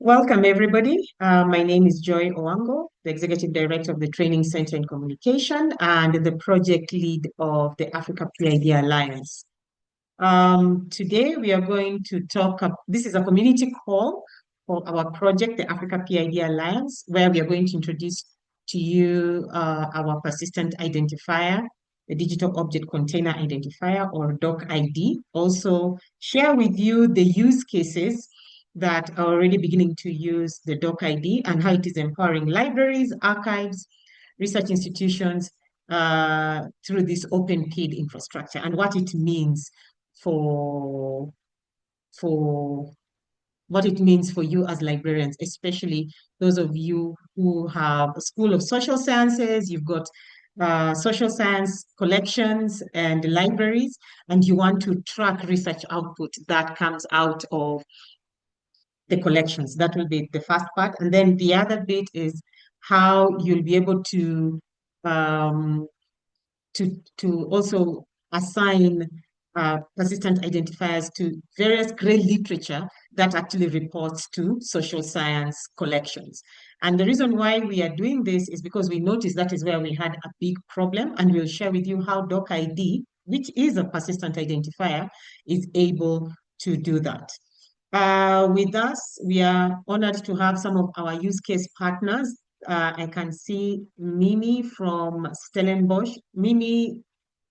Welcome, everybody. My name is Joy Owango, the Executive Director of the Training Center in Communication and the project lead of the Africa PID Alliance. Today, we are going to talk, this is a community call for our project, the Africa PID Alliance, where we are going to introduce to you our persistent identifier, the digital object container identifier, or DOCiD. Also share with you the use cases that are already beginning to use the DOCiD and how it is empowering libraries, archives, research institutions through this open PID infrastructure, and what it means for what it means for you as librarians, especially those of you who have a School of Social Sciences, you've got social science collections and libraries, and you want to track research output that comes out of the collections. That will be the first part. And then the other bit is how you'll be able to also assign persistent identifiers to various great literature that actually reports to social science collections. And the reason why we are doing this is because we noticed that is where we had a big problem, and we'll share with you how DOCiD, which is a persistent identifier, is able to do that. With us, we are honored to have some of our use case partners. I can see Mimi from Stellenbosch, Mimi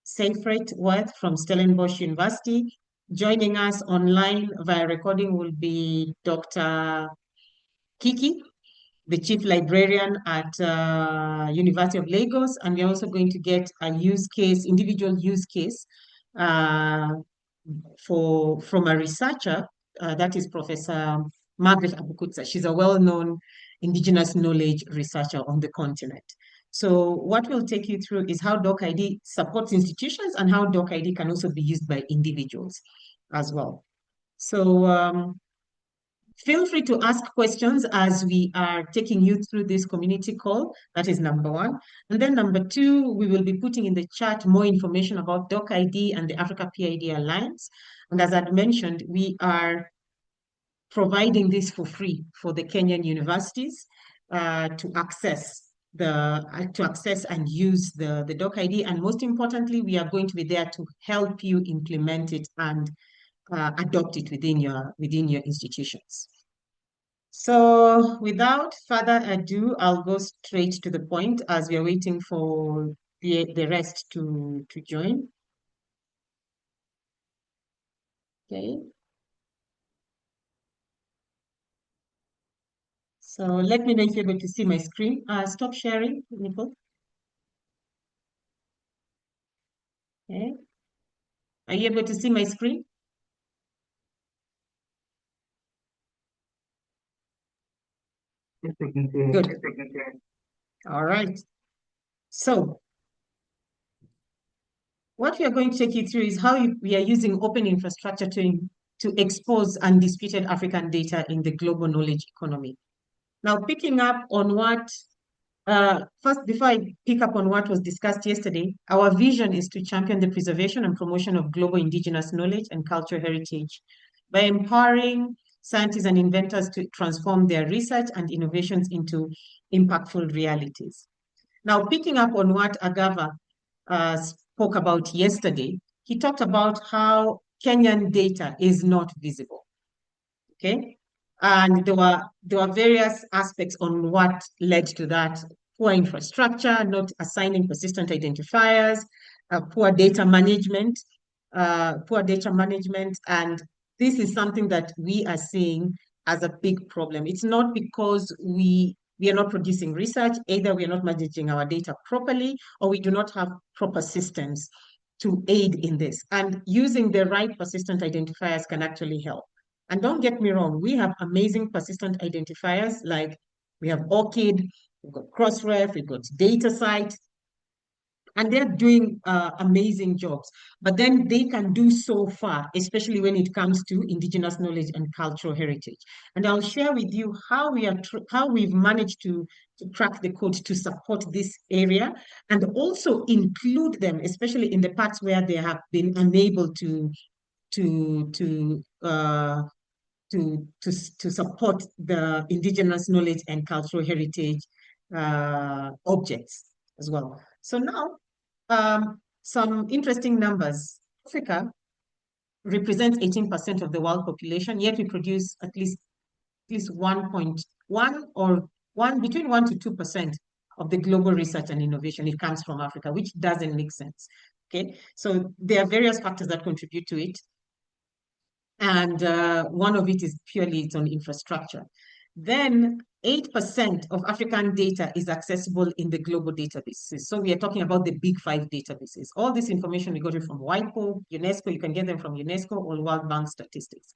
Seyfried-Worth from Stellenbosch University. Joining us online via recording will be Dr. Kiki, the Chief Librarian at University of Lagos, and we're also going to get a individual use case from a researcher, that is Professor Margaret Abukutsa. She's a well-known indigenous knowledge researcher on the continent. So what we'll take you through is how DOCiD supports institutions and how DOCiD can also be used by individuals as well. So feel free to ask questions as we are taking you through this community call. That is number one. And then number two, we will be putting in the chat more information about DOCiD and the Africa PID Alliance. And as I'd mentioned, we are providing this for free for the Kenyan universities to access and use the DOCiD. And most importantly, we are going to be there to help you implement it and adopt it within your institutions. So without further ado, I'll go straight to the point as we are waiting for the rest to join. Okay. So let me know if you're able to see my screen. Stop sharing, Nicole. Okay. Are you able to see my screen? Good. All right. So what we are going to take you through is how we are using open infrastructure to expose undisputed African data in the global knowledge economy. Now, picking up on what, first, before I pick up on what was discussed yesterday, our vision is to champion the preservation and promotion of global indigenous knowledge and cultural heritage by empowering scientists and inventors to transform their research and innovations into impactful realities. Now, picking up on what Agava spoke about yesterday, he talked about how Kenyan data is not visible, okay? And there were various aspects on what led to that: poor infrastructure, not assigning persistent identifiers, poor data management, and this is something that we are seeing as a big problem. It's not because we are not producing research, either we are not managing our data properly, or we do not have proper systems to aid in this. And using the right persistent identifiers can actually help. And don't get me wrong, we have amazing persistent identifiers, like we have DOCiD, we've got Crossref, we've got DataCite, and they're doing amazing jobs. But then they can do so far, especially when it comes to indigenous knowledge and cultural heritage. And I'll share with you how we've managed to crack the code to support this area, and also include them, especially in the parts where they have been unable to to support the indigenous knowledge and cultural heritage objects as well. So now, some interesting numbers. Africa represents 18% of the world population, yet we produce at least 1.1 or between 1 to 2% of the global research and innovation. It comes from Africa, which doesn't make sense. Okay, so there are various factors that contribute to it. And one of it is purely its own infrastructure. Then 8% of African data is accessible in the global databases. So we are talking about the big 5 databases. All this information we got it from WIPO, UNESCO, you can get them from UNESCO or World Bank statistics.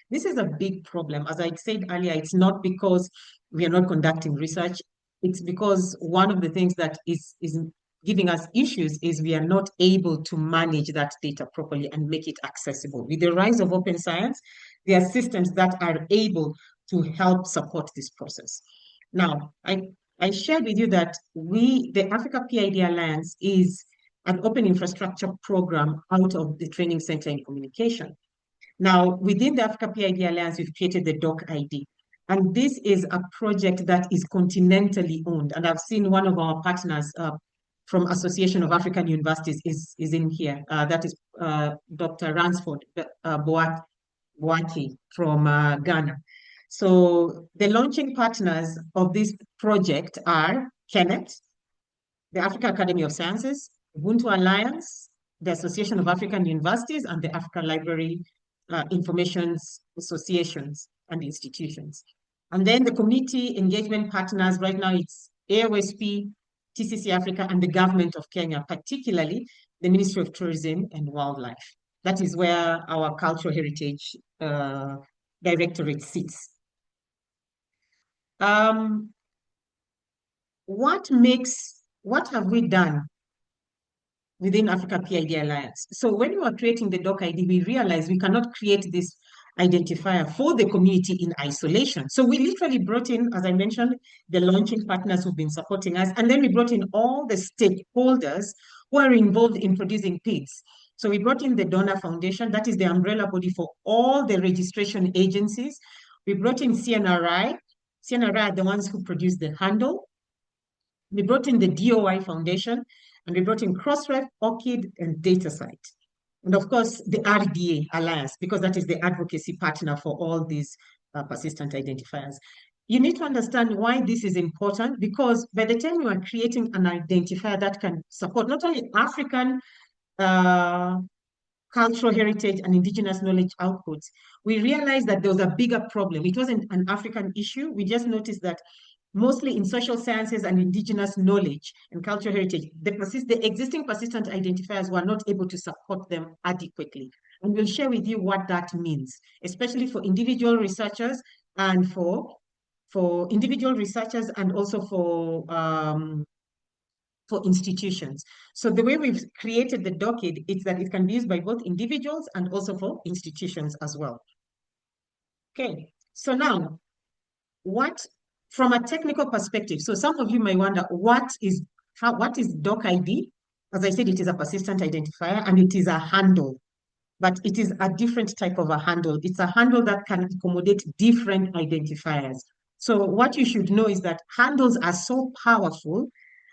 This is a big problem. As I said earlier, it's not because we are not conducting research. It's because one of the things that is giving us issues is we are not able to manage that data properly and make it accessible. With the rise of open science, there are systems that are able to help support this process. Now, I shared with you that the Africa PID Alliance is an open infrastructure program out of the Training Center in Communication. Now, within the Africa PID Alliance, we've created the DOCiD. And this is a project that is continentally owned. And I've seen one of our partners from Association of African Universities is in here. That is Dr. Ransford Boaki from Ghana. So the launching partners of this project are KENET, the Africa Academy of Sciences, Ubuntu Alliance, the Association of African Universities, and the Africa Library Information Associations and Institutions. And then the community engagement partners, right now it's AOSP, TCC Africa, and the government of Kenya, particularly the Ministry of Tourism and Wildlife. That is where our cultural heritage directorate sits. What have we done within Africa PID Alliance? So when we were creating the DOCiD, we realized we cannot create this identifier for the community in isolation. So we literally brought in, as I mentioned, the launching partners who've been supporting us, and then we brought in all the stakeholders who are involved in producing PIDs. So we brought in the Donor Foundation, that is the umbrella body for all the registration agencies. We brought in CNRI. CNRI are the ones who produce the handle. We brought in the DOI Foundation, and we brought in Crossref, ORCID, and DataCite. And of course, the RDA Alliance, because that is the advocacy partner for all these persistent identifiers. You need to understand why this is important, because by the time you are creating an identifier that can support not only African cultural heritage and indigenous knowledge outputs, we realized that there was a bigger problem. It wasn't an African issue. We just noticed that mostly in social sciences and indigenous knowledge and cultural heritage, the existing persistent identifiers were not able to support them adequately. And we'll share with you what that means, especially for individual researchers and for individual researchers and also for institutions. So the way we've created the DOCiD is that it can be used by both individuals and also for institutions as well. Okay, so now, from a technical perspective, so some of you may wonder, what is DOCiD? As I said, it is a persistent identifier and it is a handle, but it is a different type of a handle. It's a handle that can accommodate different identifiers. So what you should know is that handles are so powerful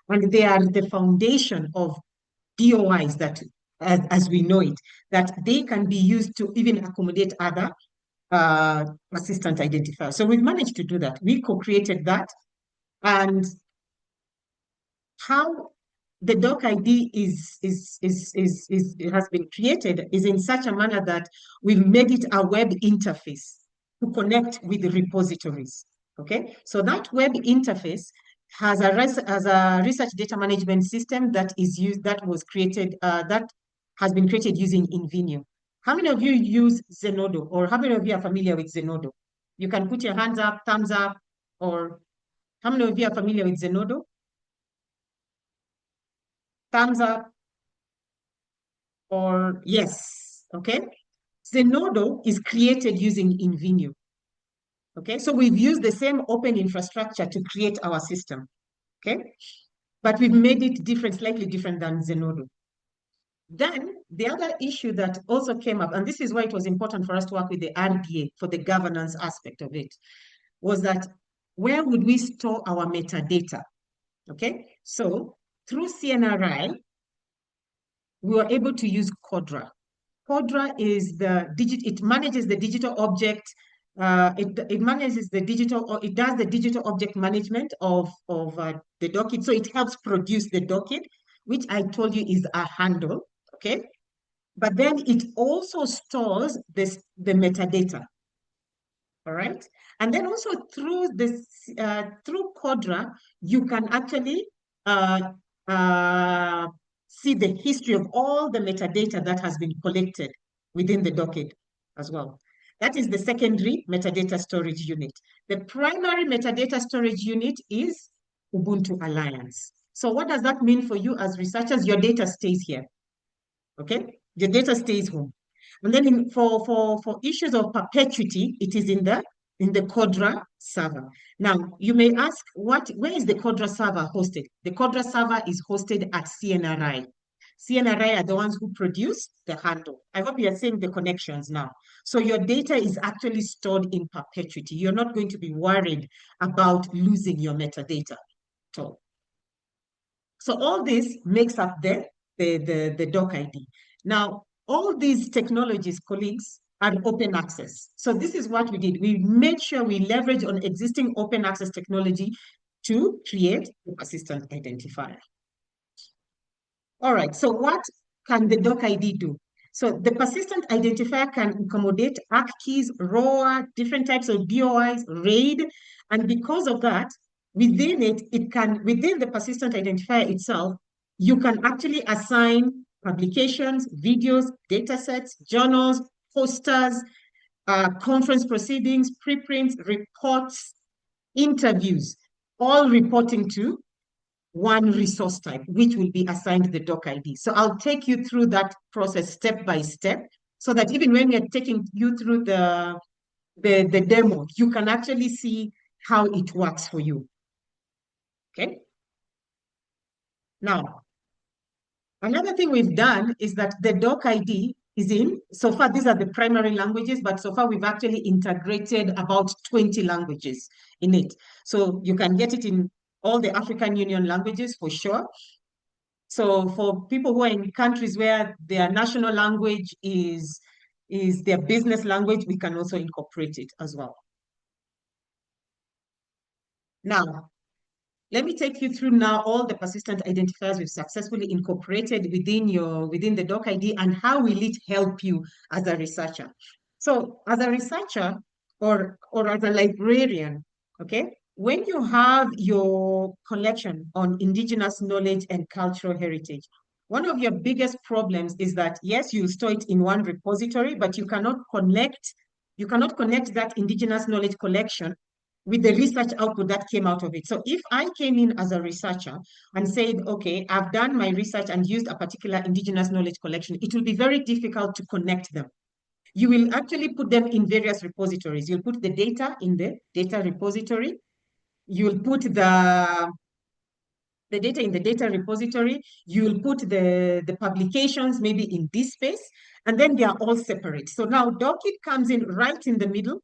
and they are the foundation of DOIs that, as we know it, that they can be used to even accommodate other persistent identifier. So we've managed to do that. We co-created that, and how the DOCiD has been created is in such a manner that we've made it a web interface to connect with the repositories. Okay, so that web interface has a research data management system that has been created using Invenio. How many of you use Zenodo, or how many of you are familiar with Zenodo? You can put your hands up, thumbs up, or how many of you are familiar with Zenodo? Thumbs up, or yes, okay? Zenodo is created using Invenio, okay? So we've used the same open infrastructure to create our system, okay? But we've made it different, slightly different than Zenodo. Then the other issue that also came up, and this is why it was important for us to work with the RDA for the governance aspect of it, was that where would we store our metadata? Okay, so through CNRI, we were able to use CODRA. CODRA is it manages the digital object, it manages the digital, or it does the digital object management of the DOCiD. So it helps produce the DOCiD, which I told you is a handle, okay? But then it also stores the metadata, all right? And then also through CODRA, you can actually uh, uh, see the history of all the metadata that has been collected within the DOCiD as well. That is the secondary metadata storage unit. The primary metadata storage unit is Ubuntu Alliance. So what does that mean for you as researchers? Your data stays here, okay? The data stays home. And then for issues of perpetuity, it is in the CODRA server. Now, you may ask, where is the CODRA server hosted? The CODRA server is hosted at CNRI. CNRI are the ones who produce the handle. I hope you are seeing the connections now. So your data is actually stored in perpetuity. You're not going to be worried about losing your metadata at all. So all this makes up the DOCiD. Now, all these technologies, colleagues, are open access. So this is what we did. We made sure we leverage on existing open access technology to create the persistent identifier. All right, so what can the DOCiD do? So the persistent identifier can accommodate ACK keys, ROA, different types of DOIs, RAID, and because of that, within within the persistent identifier itself, you can actually assign publications, videos, data sets, journals, posters, conference proceedings, preprints, reports, interviews, all reporting to one resource type, which will be assigned the DOCiD. So I'll take you through that process step by step, so that even when we're taking you through the demo, you can actually see how it works for you. Okay. Now, another thing we've done is that the DOCiD is in, so far these are the primary languages, but so far we've actually integrated about 20 languages in it. So you can get it in all the African Union languages for sure. So for people who are in countries where their national language is their business language, we can also incorporate it as well. Now, let me take you through now all the persistent identifiers we've successfully incorporated within the DOCiD and how will it help you as a researcher. So as a researcher or as a librarian, okay, when you have your collection on indigenous knowledge and cultural heritage, one of your biggest problems is that, yes, you store it in one repository, but you cannot connect that indigenous knowledge collection with the research output that came out of it. So if I came in as a researcher and said, okay, I've done my research and used a particular indigenous knowledge collection, it will be very difficult to connect them. You will actually put them in various repositories. You'll put the data in the data repository. You'll put the data in the data repository. You'll put the publications maybe in this space, and then they are all separate. So now DOCiD comes in right in the middle,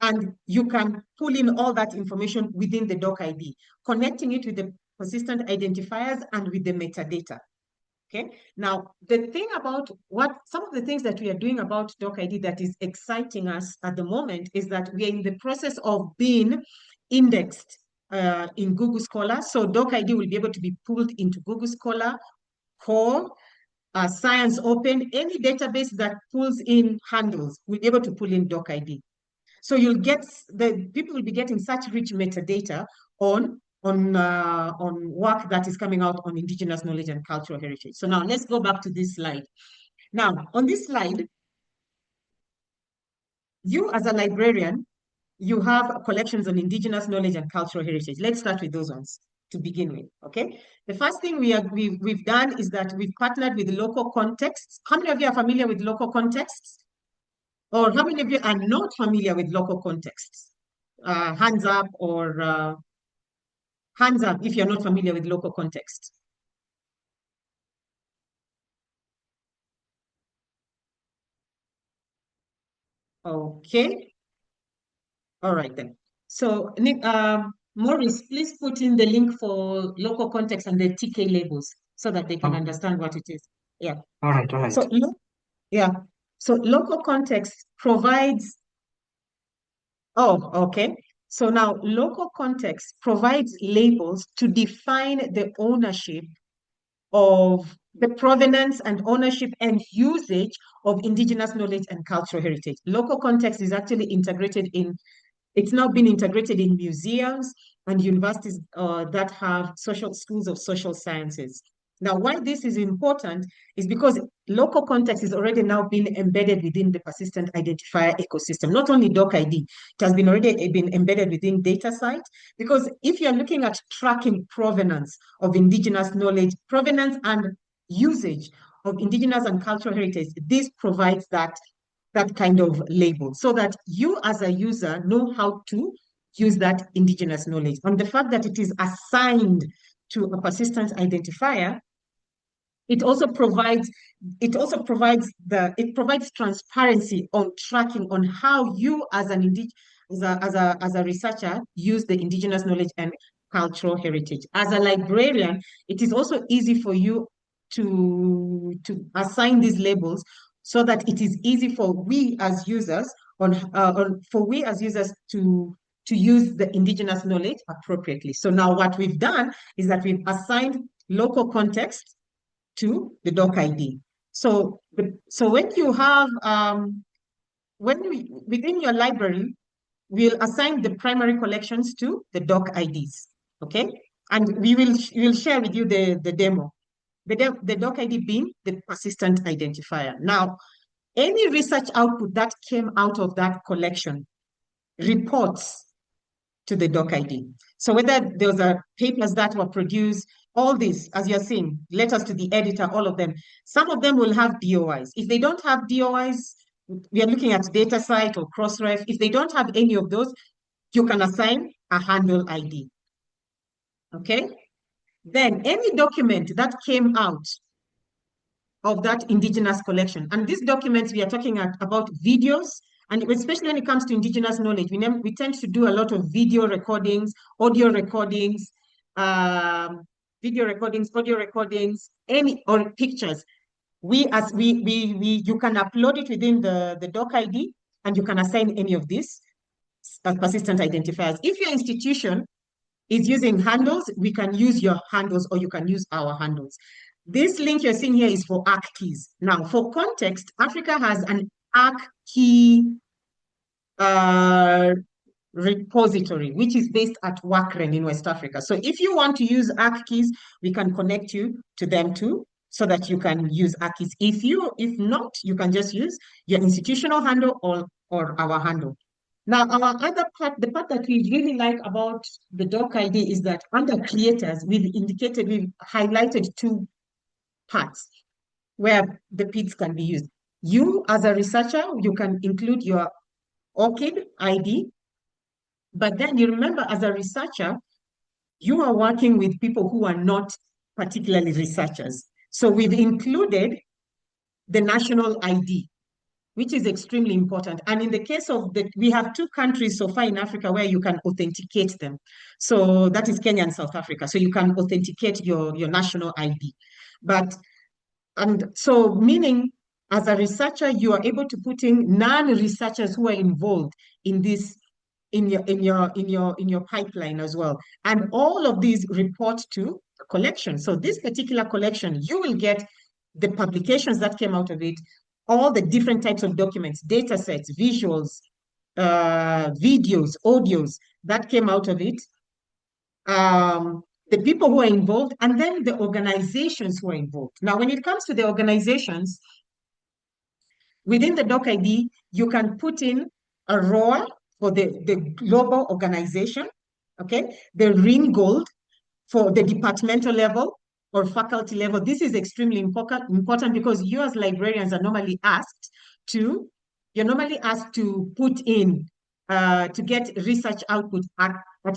and you can pull in all that information within the DOCiD, connecting it with the persistent identifiers and with the metadata. Okay. Now, the thing about some of the things that we are doing about DOCiD that is exciting us at the moment is that we are in the process of being indexed in Google Scholar. So DOCiD will be able to be pulled into Google Scholar, Core, Science Open, any database that pulls in handles will be able to pull in DOCiD. So people will be getting such rich metadata on work that is coming out on indigenous knowledge and cultural heritage. So now let's go back to this slide. Now, on this slide, you as a librarian, you have collections on indigenous knowledge and cultural heritage. Let's start with those ones to begin with, okay? The first thing we've done is that we've partnered with local contexts. How many of you are familiar with local contexts? Or how many of you are not familiar with local contexts? Hands up, or hands up if you're not familiar with local context. Okay. All right then. So, Nick, Maurice, please put in the link for local context and the TK labels so that they can Okay. understand what it is. Yeah. All right. All So, right. yeah. So local context provides, oh, okay. So now local context provides labels to define the ownership of the provenance and ownership and usage of indigenous knowledge and cultural heritage. Local context is actually integrated in, it's now been integrated in museums and universities that have social schools of social sciences. Now, why this is important is because local context is already now being embedded within the persistent identifier ecosystem. Not only DOCiD, it has been already been embedded within DataCite. Because if you're looking at tracking provenance of indigenous knowledge, provenance and usage of indigenous and cultural heritage, this provides that kind of label so that you as a user know how to use that indigenous knowledge. And the fact that it is assigned to a persistent identifier, it also provides it provides transparency on tracking on how you as an as a researcher use the indigenous knowledge and cultural heritage. As a librarian, it is also easy for you to assign these labels so that it is easy for we as users for we as users to use the indigenous knowledge appropriately. So now what we've done is that we've assigned local context to the DOCiD. So, so when you have within your library, we'll assign the primary collections to the DOCiDs. Okay, and we will share with you the demo. The DOCiD being the persistent identifier. Now, any research output that came out of that collection reports to the DOCiD. So whether those are papers that were produced, all this, as you're seeing, letters to the editor, all of them, some of them will have DOIs. If they don't have DOIs, we are looking at DataCite or Crossref. If they don't have any of those, you can assign a handle ID. Okay? Then any document that came out of that indigenous collection, and these documents we are talking about videos, and especially when it comes to indigenous knowledge, we tend to do a lot of video recordings, audio recordings, video recordings, audio recordings, or pictures. You can upload it within the DOCiD, and you can assign any of these as persistent identifiers. If your institution is using handles, we can use your handles or you can use our handles. This link you're seeing here is for ARC keys. Now, for context, Africa has an ARC key repository, which is based at Wakren in West Africa. So if you want to use ARC keys, we can connect you to them too, so that you can use ARC keys. If not, you can just use your institutional handle or our handle. Now, our other part, the part that we really like about the DOCiD is that under creators, we've highlighted two parts where the PIDs can be used. You, as a researcher, you can include your ORCID ID, but then you remember, as a researcher, you are working with people who are not particularly researchers. So we've included the national ID, which is extremely important. And in the case of we have two countries so far in Africa where you can authenticate them. So that is Kenya and South Africa. So you can authenticate your national ID. And so meaning as a researcher, you are able to put in non-researchers who are involved in this in your pipeline as well. And all of these report to a collection. So this particular collection, you will get the publications that came out of it, all the different types of documents, data sets, visuals, videos, audios that came out of it, the people who are involved, and then the organizations who are involved. Now, when it comes to the organizations, within the DOCiD, you can put in a ROA for the global organization, okay? The ring gold for the departmental level or faculty level. This is extremely important because you as librarians are normally asked to, you're normally asked to put in, to get research output at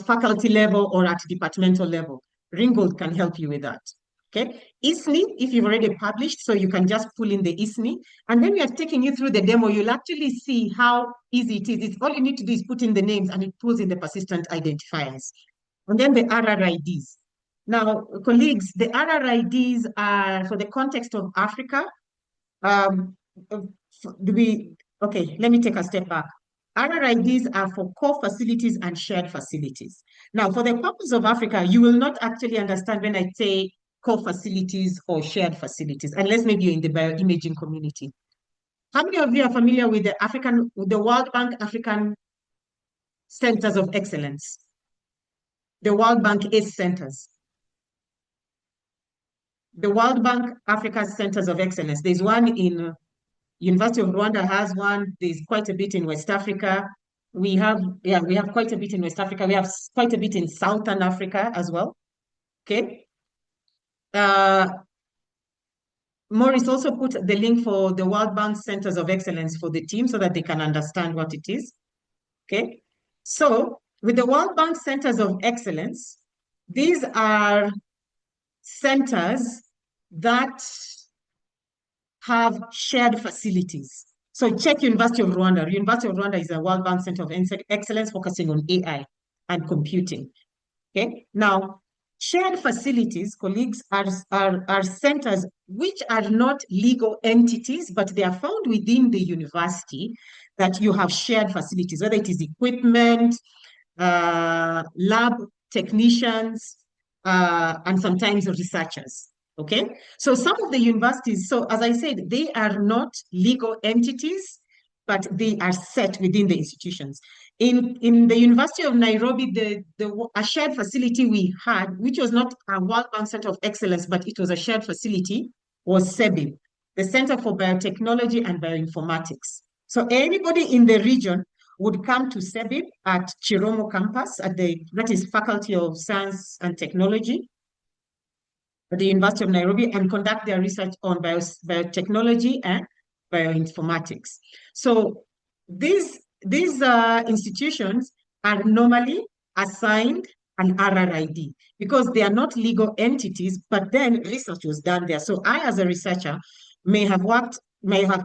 faculty level or at departmental level. Ringgold can help you with that. Okay, ISNI, if you've already published, so you can just pull in the ISNI, and then we are taking you through the demo. You'll actually see how easy it is. It's all you need to do is put in the names, and it pulls in the persistent identifiers. And then the RRIDs. Now, colleagues, the RRIDs are for the context of Africa. Okay, let me take a step back. RRIDs are for core facilities and shared facilities. Now, for the purpose of Africa, you will not actually understand when I say core facilities or shared facilities, unless maybe you're in the bioimaging community. How many of you are familiar with the World Bank African Centers of Excellence? The World Bank ACE centers. The World Bank Africa Centers of Excellence. There's one in University of Rwanda has one. There's quite a bit in West Africa. We have quite a bit in West Africa. We have quite a bit in Southern Africa as well. Okay. Maurice also put the link for the World Bank Centers of Excellence for the team so that they can understand what it is. Okay. So with the World Bank Centers of Excellence, these are centers that have shared facilities. So check University of Rwanda. University of Rwanda is a World Bank Center of Excellence focusing on AI and computing. Okay. Now, shared facilities, colleagues, are centers which are not legal entities, but they are found within the university that you have shared facilities, whether it is equipment, lab technicians, and sometimes researchers. Okay, so some of the universities, so as I said, they are not legal entities, but they are set within the institutions. In the University of Nairobi, a shared facility we had, which was not a World Bank Center of Excellence, but it was a shared facility, was CEBIB, the Center for Biotechnology and Bioinformatics. So anybody in the region would come to CEBIB at Chiromo campus, that is Faculty of Science and Technology at the University of Nairobi, and conduct their research on biotechnology and bioinformatics. So these institutions are normally assigned an RRID because they are not legal entities, but then research was done there. So I, as a researcher, may have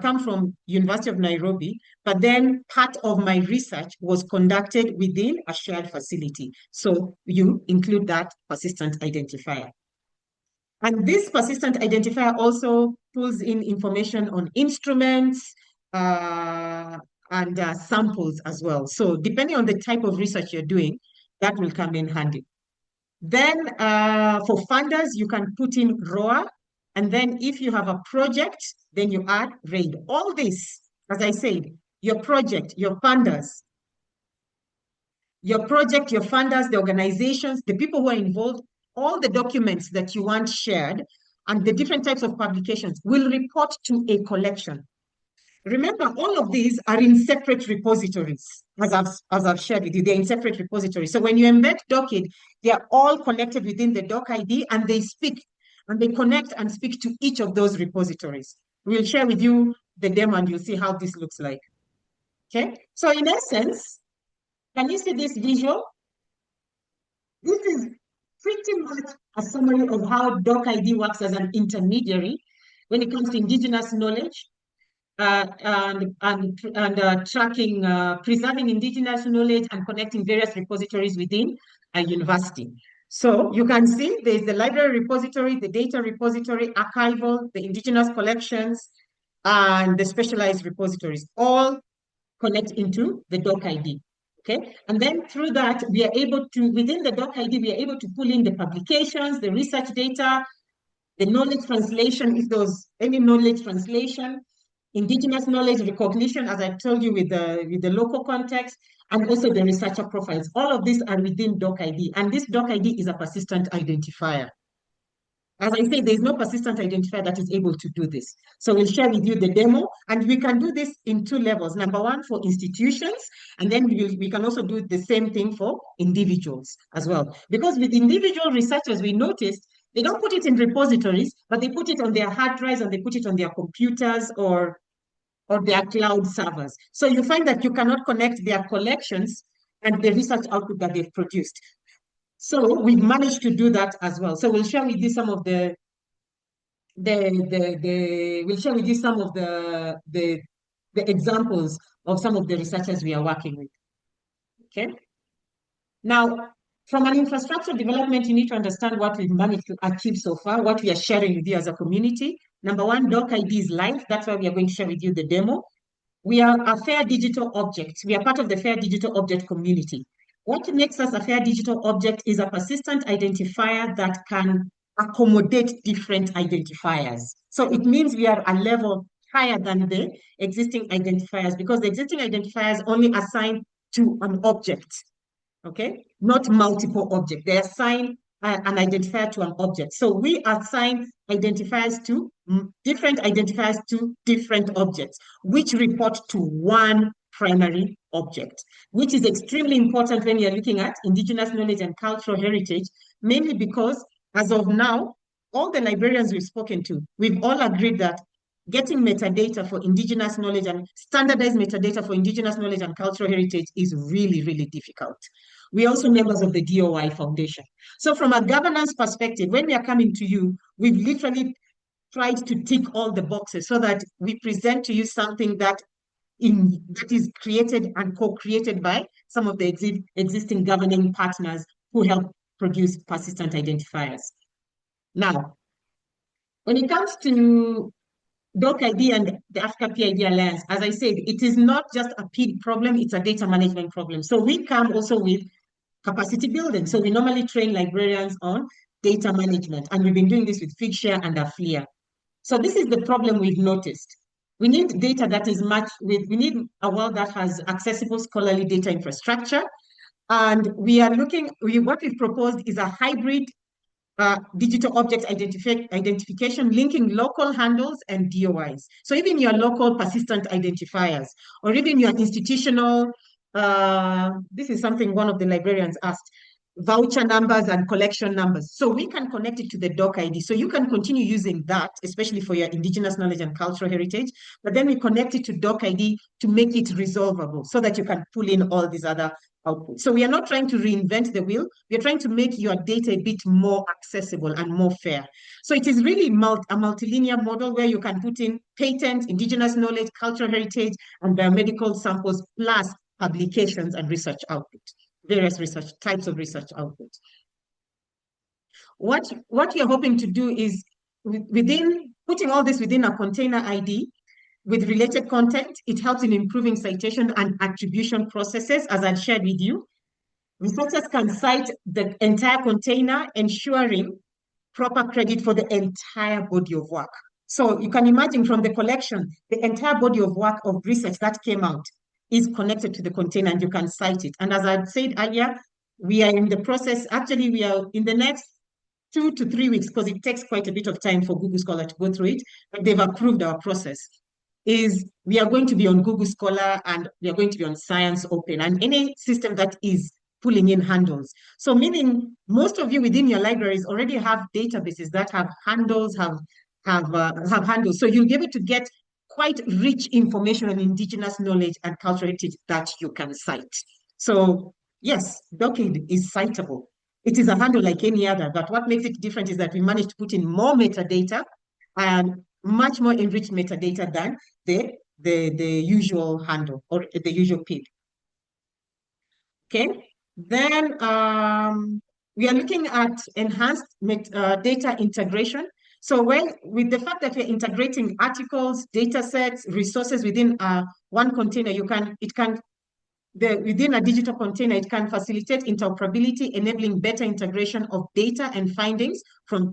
come from University of Nairobi, but then part of my research was conducted within a shared facility. So you include that persistent identifier. And this persistent identifier also pulls in information on instruments and samples as well. So depending on the type of research you're doing, that will come in handy. Then for funders, you can put in ROA. And then if you have a project, then you add RAID. All this, as I said, your project, your funders, the organizations, the people who are involved, all the documents that you want shared and the different types of publications will report to a collection. Remember, all of these are in separate repositories, as I've shared with you. They're in separate repositories. So when you embed DOCiD, they are all connected within the DOCID, and they speak, and they connect and speak to each of those repositories. We'll share with you the demo, and you'll see how this looks like. Okay, so in essence, can you see this visual? This is pretty much a summary of how DOCID works as an intermediary when it comes to indigenous knowledge and tracking, preserving indigenous knowledge and connecting various repositories within a university. So you can see there's the library repository, the data repository, archival, the indigenous collections, and the specialized repositories, all connect into the DOCID. Okay, and then through that, we are able to, within the DOCID, we are able to pull in the publications, the research data, the knowledge translation, if there's any knowledge translation, indigenous knowledge recognition, as I told you with the local context, and also the researcher profiles. All of these are within DOCID, and this DOCID is a persistent identifier. As I say, there's no persistent identifier that is able to do this. So we'll share with you the demo, and we can do this in two levels. Number one, for institutions, and then we can also do the same thing for individuals as well. Because with individual researchers, we noticed they don't put it in repositories, but they put it on their hard drives and they put it on their computers or their cloud servers. So you find that you cannot connect their collections and the research output that they've produced. So we've managed to do that as well. So we'll share with you some of the demo, and we'll share with you some of the examples of some of the researchers we are working with. Okay. Now, from an infrastructure development, you need to understand what we've managed to achieve so far, what we are sharing with you as a community. Number one, DOCiD is live. That's why we are going to share with you the demo. We are a fair digital object. We are part of the fair digital object community. What makes us a fair digital object is a persistent identifier that can accommodate different identifiers. So it means we are a level higher than the existing identifiers because the existing identifiers only assign to an object, okay? Not multiple objects. They assign an identifier to an object. So we assign identifiers to different identifiers to different objects, which report to one primary object, which is extremely important when you're looking at indigenous knowledge and cultural heritage, mainly because as of now, all the librarians we've spoken to, we've all agreed that getting metadata for indigenous knowledge and standardized metadata for indigenous knowledge and cultural heritage is really, really difficult. We're also members of the DOI Foundation. So from a governance perspective, when we are coming to you, we've literally tried to tick all the boxes so that we present to you something that is created and co-created by some of the existing governing partners who help produce persistent identifiers. Now, when it comes to DOCiD and the Africa PID Alliance, as I said, it is not just a PID problem, it's a data management problem. So we come also with capacity building. So we normally train librarians on data management, and we've been doing this with Figshare and Afflia. So this is the problem we've noticed. We need data that is matched with, we need a world that has accessible scholarly data infrastructure. And we are looking, what we've proposed is a hybrid digital object identification linking local handles and DOIs. So even your local persistent identifiers, or even your institutional, this is something one of the librarians asked, voucher numbers and collection numbers. So we can connect it to the DOCiD. So you can continue using that, especially for your indigenous knowledge and cultural heritage, but then we connect it to DOCiD to make it resolvable so that you can pull in all these other outputs. So we are not trying to reinvent the wheel. We are trying to make your data a bit more accessible and more fair. So it is really a multilinear model where you can put in patents, indigenous knowledge, cultural heritage, and biomedical samples, plus publications and research output, various research types of research output. What you're hoping to do is within putting all this within a container ID with related content, it helps in improving citation and attribution processes, as I've shared with you. Researchers can cite the entire container, ensuring proper credit for the entire body of work. So you can imagine from the collection, the entire body of work of research that came out is connected to the container and you can cite it. And as I said earlier, we are in the process, actually we are in the next 2 to 3 weeks, because it takes quite a bit of time for Google Scholar to go through it, but they've approved our process. We are going to be on Google Scholar and we are going to be on Science Open and any system that is pulling in handles. So meaning most of you within your libraries already have databases that have handles, have handles. So you'll be able to get quite rich information on indigenous knowledge and cultural heritage that you can cite. So yes, DOCiD is citable. It is a handle like any other, but what makes it different is that we managed to put in more metadata and much more enriched metadata than the usual handle or the usual PID. Okay, then we are looking at enhanced data integration. So with the fact that we're integrating articles, data sets, resources within one container, within a digital container, it can facilitate interoperability, enabling better integration of data and findings from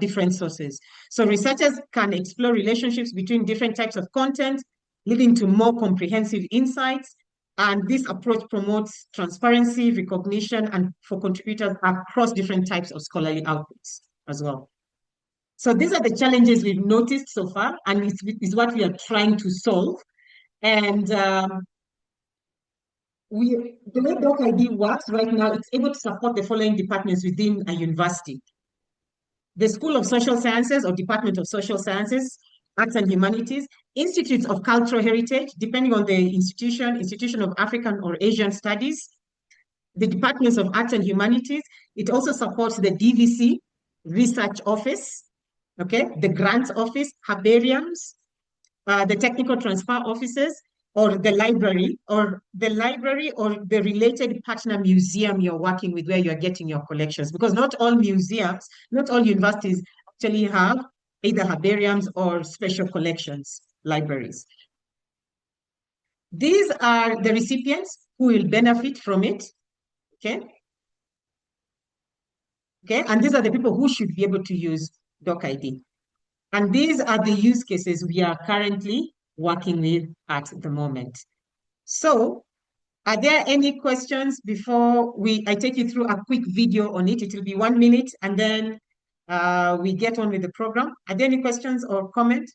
different sources. So researchers can explore relationships between different types of content, leading to more comprehensive insights. And this approach promotes transparency, recognition, and for contributors across different types of scholarly outputs as well. So these are the challenges we've noticed so far, and it's what we are trying to solve. And the way DOCiD works right now, it's able to support the following departments within a university: the School of Social Sciences or Department of Social Sciences, Arts and Humanities, Institutes of Cultural Heritage, depending on the Institution of African or Asian Studies, the Departments of Arts and Humanities. It also supports the DVC Research Office, okay? The grants office, herbariums, the technical transfer offices, or the library, or the related partner museum you're working with where you're getting your collections. Because not all museums, not all universities actually have either herbariums or special collections libraries. These are the recipients who will benefit from it, okay? Okay, and these are the people who should be able to use DOCiD. And these are the use cases we are currently working with at the moment. So, are there any questions before I take you through a quick video on it? It will be 1 minute, and then we get on with the program. Are there any questions or comments?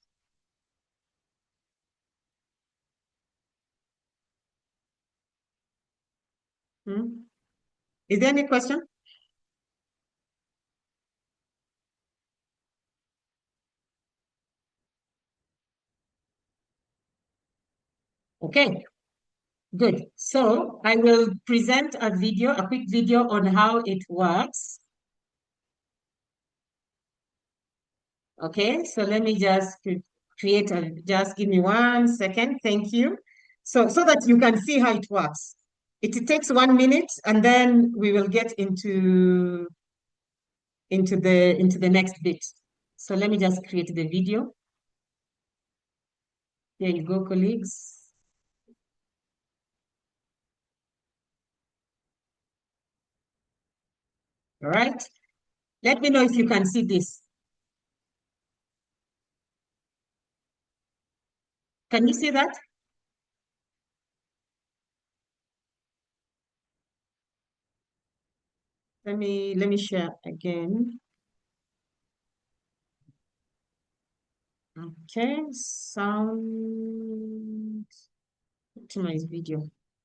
Hmm? Is there any question? Okay, good. So I will present a quick video on how it works. Okay, so let me just just give me 1 second. Thank you. So that you can see how it works. It takes 1 minute, and then we will get into the next bit. So let me just create the video. Here you go, colleagues. All right. Let me know if you can see this. Can you see that? Let me share again. Okay, sound, optimize video.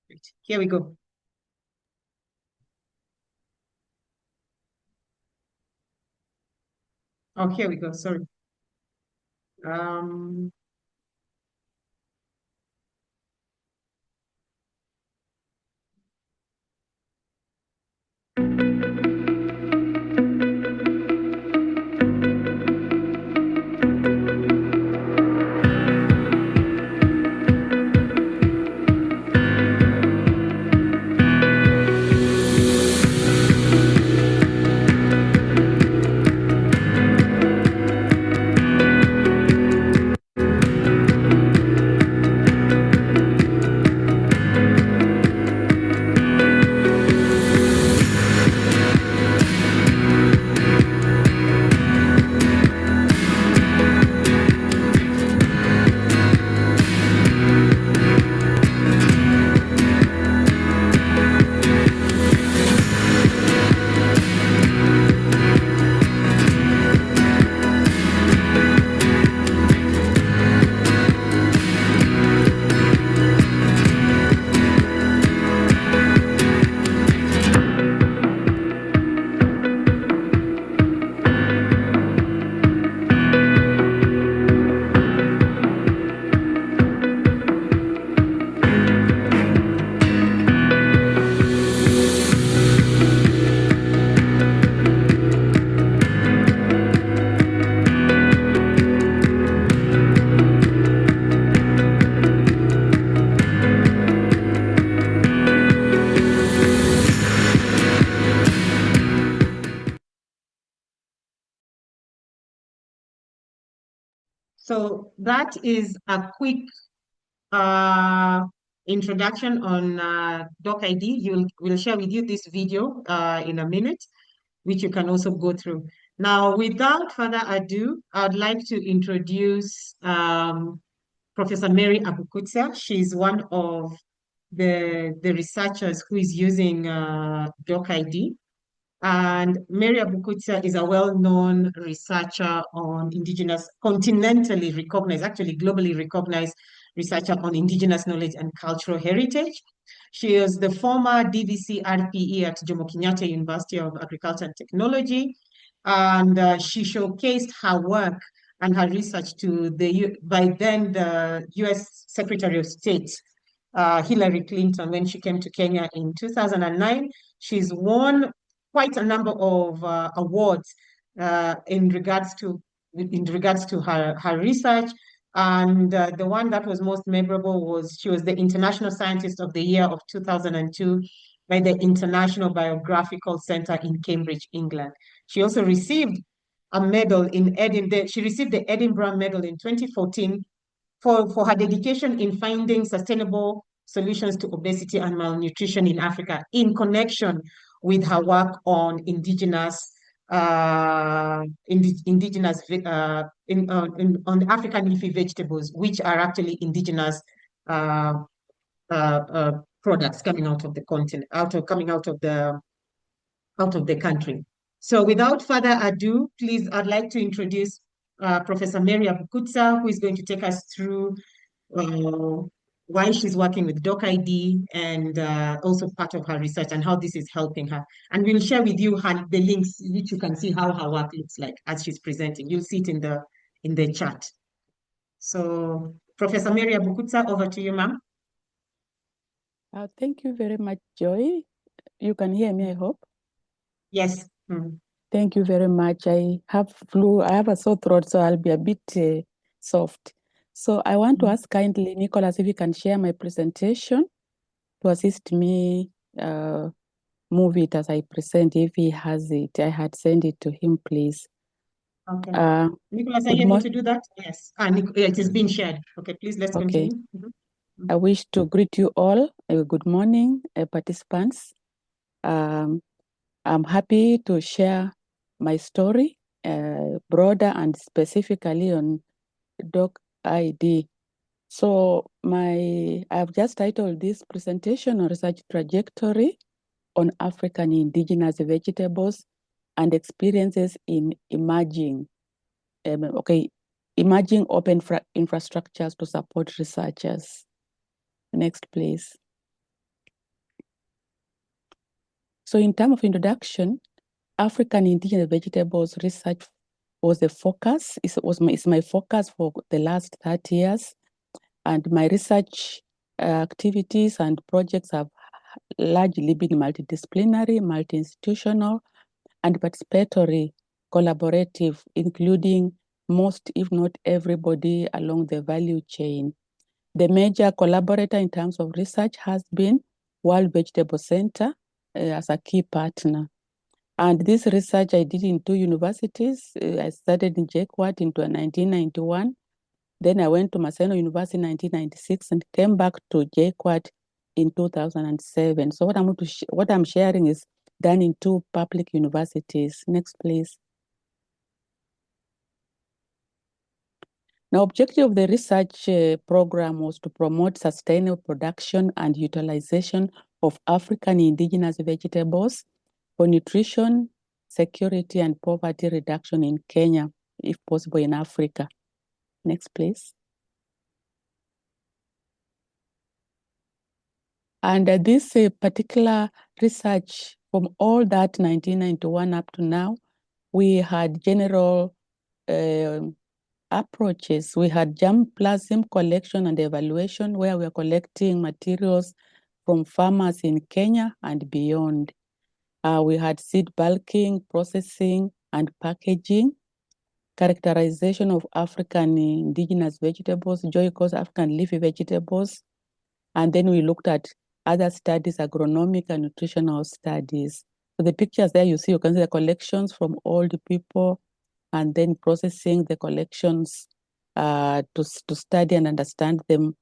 Right. Here we go. Oh, here we go. Sorry. Um, so that is a quick introduction on DocID. We'll share with you this video in a minute, which you can also go through. Now, without further ado, I'd like to introduce Professor Mary Abukutsa. She's one of the researchers who is using DocID. And Mary Abukutsa is a well-known researcher on continentally recognized, actually globally recognized researcher on indigenous knowledge and cultural heritage. She is the former DVC RPE at Jomo Kenyatta University of Agriculture and Technology. And she showcased her work and her research to by then the US Secretary of State, Hillary Clinton, when she came to Kenya in 2009. She's won quite a number of awards in regards to in regards to her research. And the one that was most memorable was she was the International Scientist of the Year of 2002 by the International Biographical Center in Cambridge, England. She also received a medal in Edinburgh. She received the Edinburgh Medal in 2014 for her dedication in finding sustainable solutions to obesity and malnutrition in Africa in connection with her work on indigenous on the African leafy vegetables, which are actually indigenous uh, products coming out of the continent, coming out of the country. So without further ado, please, I'd like to introduce Professor Mary Abukutsa, who is going to take us through uh, why she's working with DOCiD and also part of her research and how this is helping her. And we'll share with you the links which you can see how her work looks like as she's presenting. You'll see it in the chat. So Professor Mary Abukutsa, over to you, ma'am. Thank you very much, Joy. You can hear me, I hope. Yes. Mm. Thank you very much. I have flu. I have a sore throat, so I'll be a bit soft. So I want to ask kindly, Nicholas, if you can share my presentation to assist me move it as I present. If he has it, I had sent it to him, please. Okay. Nicholas, are you able to do that? Yes. It is being shared. Okay, please, let's continue. I wish to greet you all. Good morning, participants. I'm happy to share my story, broader and specifically on DOCiD. So I've just titled this presentation on research trajectory on African indigenous vegetables and experiences in emerging open infrastructures to support researchers. Next, please. So in terms of introduction, African indigenous vegetables research was the focus. It's my focus for the last 30 years. And my research activities and projects have largely been multidisciplinary, multi-institutional, and participatory, collaborative, including most, if not everybody, along the value chain. The major collaborator in terms of research has been World Vegetable Center as a key partner. And this research I did in 2 universities. I started in JKUAT in 1991. Then I went to Maseno University in 1996 and came back to JKUAT in 2007. So what I'm sharing is done in 2 public universities. Next, please. Now, objective of the research program was to promote sustainable production and utilization of African indigenous vegetables for nutrition, security, and poverty reduction in Kenya, if possible in Africa. Next, please. And this particular research from all that 1991 up to now, we had general approaches. We had germplasm collection and evaluation, where we are collecting materials from farmers in Kenya and beyond. We had seed bulking, processing, and packaging, characterization of African indigenous vegetables, Joy calls African leafy vegetables. And then we looked at other studies, agronomic and nutritional studies. So the pictures there you see, you can see the collections from old people and then processing the collections to study and understand them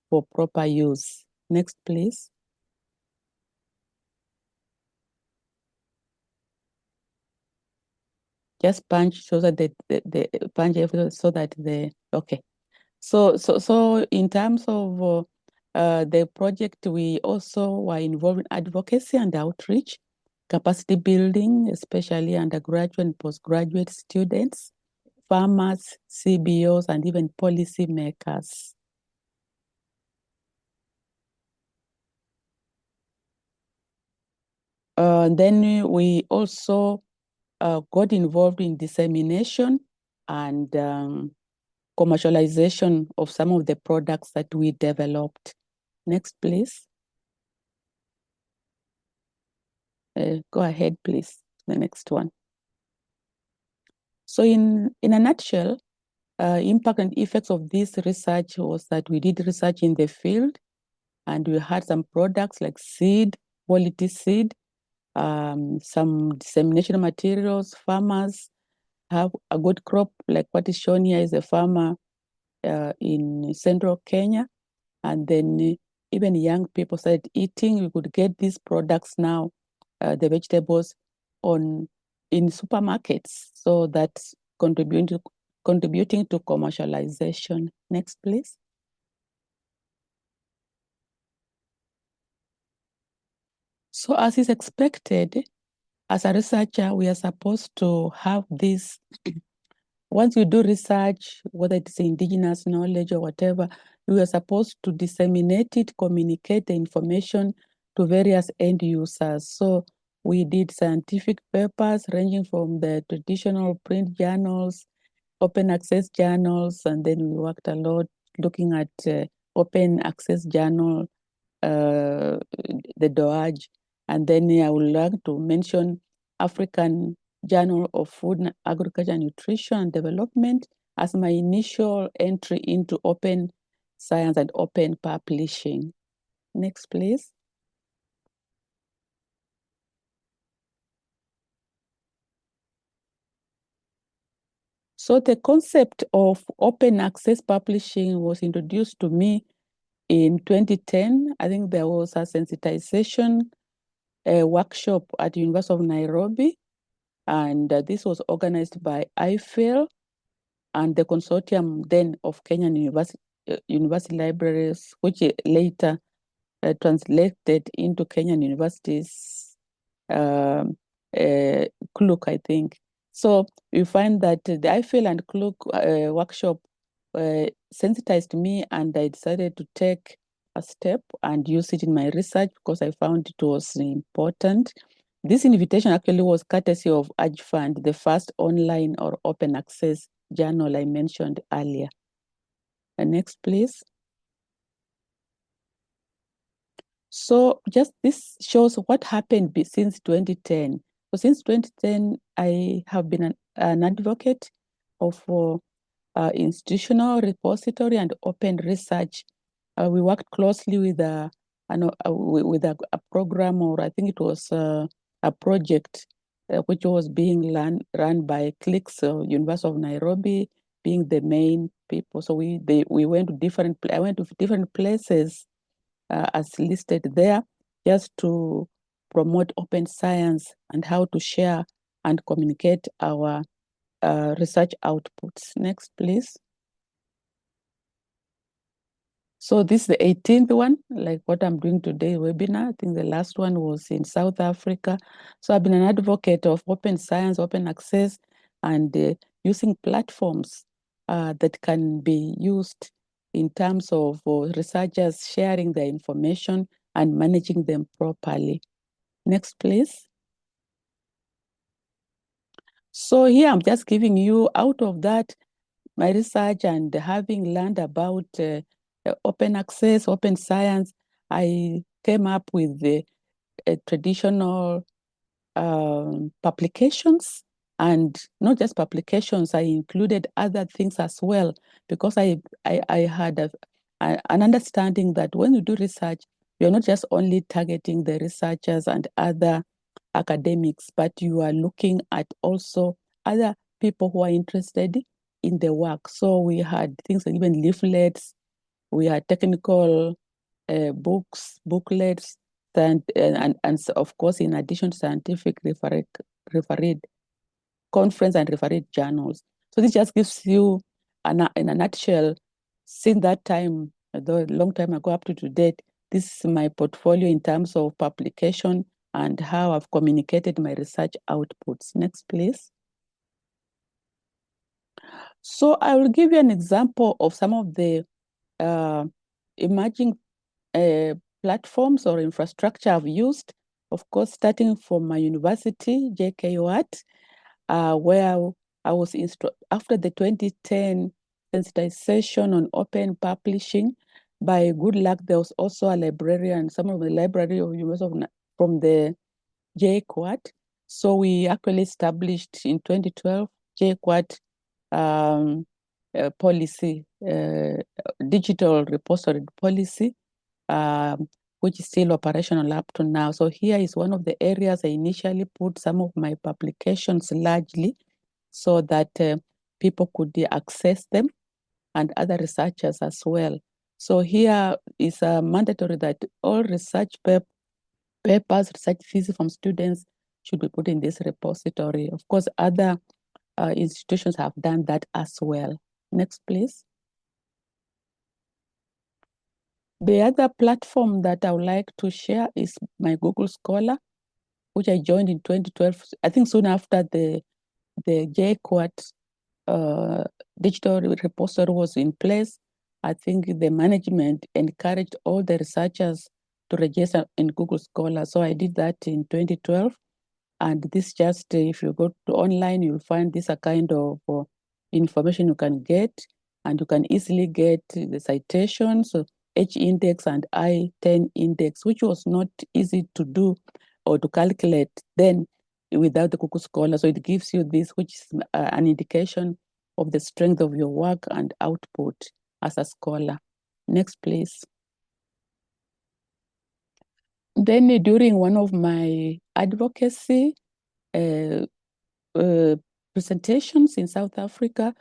for proper use. Next, please. Just punch so that the punch so that okay. So in terms of the project, we also were involved in advocacy and outreach, capacity building, especially undergraduate and postgraduate students, farmers, CBOs, and even policy makers. Then we also got involved in dissemination and commercialization of some of the products that we developed. Next, please. Go ahead, please. The next one. So in a nutshell, impact and effects of this research was that we did research in the field, and we had some products like seed, quality seed, some dissemination materials. Farmers have a good crop, like what is shown here is a farmer in central Kenya. And then even young people started eating. We could get these products now, the vegetables, in supermarkets. So that's contributing to commercialization. Next, please. So as is expected, as a researcher, we are supposed to have this. Once you do research, whether it's indigenous knowledge or whatever, you are supposed to disseminate it, communicate the information to various end users. So we did scientific papers ranging from the traditional print journals, open access journals, and then we worked a lot looking at open access journal, the DOCiD. And then I would like to mention African Journal of Food, Agriculture, Nutrition and Development as my initial entry into open science and open publishing. Next, please. So the concept of open access publishing was introduced to me in 2010. I think there was a sensitization workshop at the University of Nairobi, and this was organized by IFEL and the Consortium then of Kenyan University Libraries, which later translated into Kenyan Universities, KLISC, I think. So you find that the IFEL and KLISC workshop sensitized me, and I decided to take a step and use it in my research because I found it was important. This invitation actually was courtesy of Urge Fund, the first online or open access journal I mentioned earlier. Next, please. So just this shows what happened since 2010. So since 2010, I have been an advocate of institutional repository and open research. We worked closely with a program, or I think it was a project which was being run by KLISC, University of Nairobi, being the main people. So we went to I went to different places as listed there, just to promote open science and how to share and communicate our research outputs. Next, please. So this is the 18th one, like what I'm doing today, webinar. I think the last one was in South Africa. So I've been an advocate of open science, open access, and using platforms that can be used in terms of researchers sharing their information and managing them properly. Next, please. So here I'm just giving you, out of that, my research and having learned about open access, open science, I came up with the traditional publications, and not just publications, I included other things as well, because I had an understanding that when you do research, you're not just only targeting the researchers and other academics, but you are looking at also other people who are interested in the work. So we had things like even leaflets, we had technical books, booklets, and of course, in addition to scientific refereed conference and refereed journals. So this just gives you, in a nutshell, since that time, though a long time ago up to date, this is my portfolio in terms of publication and how I've communicated my research outputs. Next, please. So I will give you an example of some of the emerging platforms or infrastructure I've used, of course, starting from my university, JKUAT, where I was after the 2010 sensitization on open publishing. By good luck, there was also a librarian, some of the library of University from the JKUAT. So we actually established in 2012 JQuat policy, digital repository policy, which is still operational up to now. So here is one of the areas I initially put some of my publications largely so that people could access them and other researchers as well. So here is mandatory that all research papers, research thesis from students should be put in this repository. Of course, other institutions have done that as well. Next, please. The other platform that I would like to share is my Google Scholar, which I joined in 2012. I think soon after the JQuat digital repository was in place. I think the management encouraged all the researchers to register in Google Scholar. So I did that in 2012. And this just, if you go to online, you'll find this a kind of information you can get, and you can easily get the citations, H index and I-10 index, which was not easy to do or to calculate then without the Google Scholar. So it gives you this, which is an indication of the strength of your work and output as a scholar. Next, please. Then during one of my advocacy presentations in South Africa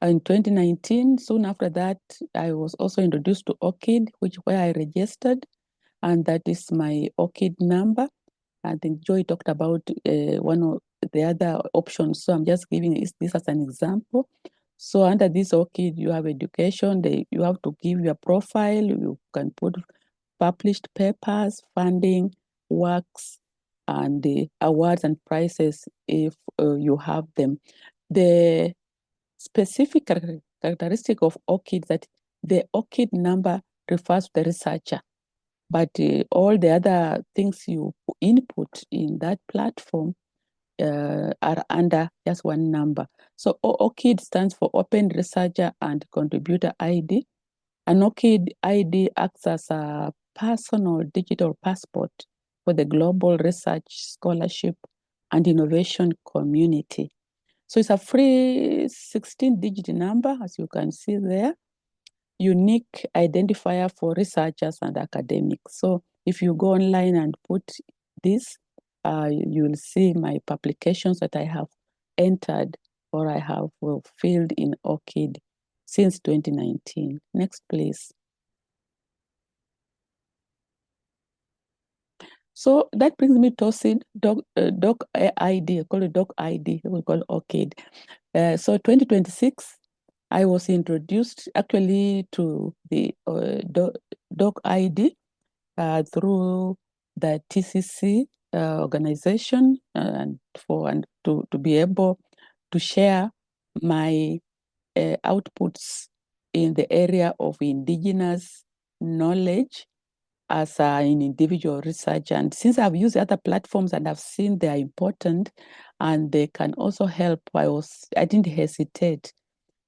in 2019, soon after that, I was also introduced to OCID, where I registered, and that is my OCID number. I think Joy talked about one of the other options, so I'm just giving this as an example. So under this OCID, you have education, you have to give your profile, you can put published papers, funding, works, and the awards and prizes if you have them. The specific characteristic of OCID is that the OCID number refers to the researcher, but all the other things you input in that platform are under just one number. So OCID stands for Open Researcher and Contributor ID. An OCID ID acts as a personal digital passport for the global research, scholarship, and innovation community. So it's a free 16-digit number, as you can see there, unique identifier for researchers and academics. So if you go online and put this, you'll see my publications that I have entered or I have filled in OCID since 2019. Next, please. So that brings me to DOCiD, DOCID, I call it DOCID, we call OCID. So 2026, I was introduced actually to the DOCID through the TCC organization and to be able to share my outputs in the area of indigenous knowledge as an individual researcher. And since I've used other platforms and I've seen they are important and they can also help, I didn't hesitate.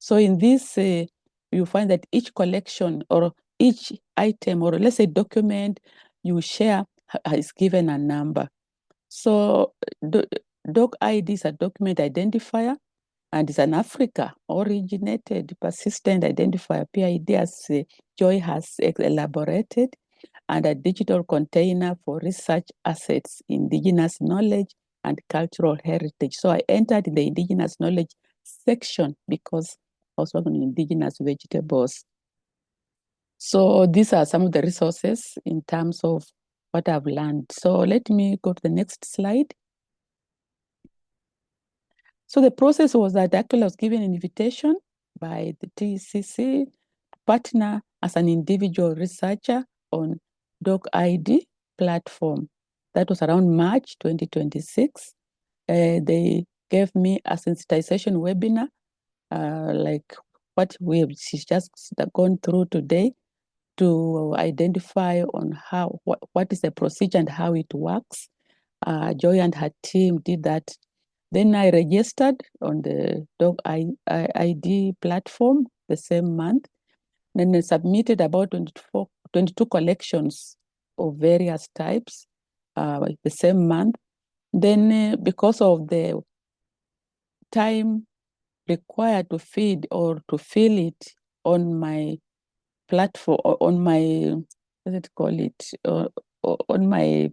So in this, you find that each collection or each item, or let's say document you share, is given a number. So DOCID is a document identifier, and it's an Africa originated persistent identifier, PID, as Joy has elaborated, and a digital container for research assets, indigenous knowledge, and cultural heritage. So I entered in the indigenous knowledge section because I was working on indigenous vegetables. So these are some of the resources in terms of what I've learned. So let me go to the next slide. So the process was that actually I was given an invitation by the TCC to partner as an individual researcher on DOCID platform. That was around March 2026. They gave me a sensitization webinar, like what we've just gone through today, to identify on what is the procedure and how it works. Joy and her team did that. Then I registered on the DOCID platform the same month. Then I submitted about 22 collections of various types the same month. Then because of the time required to feed or to fill it on my platform, on my, what does it call it, on my,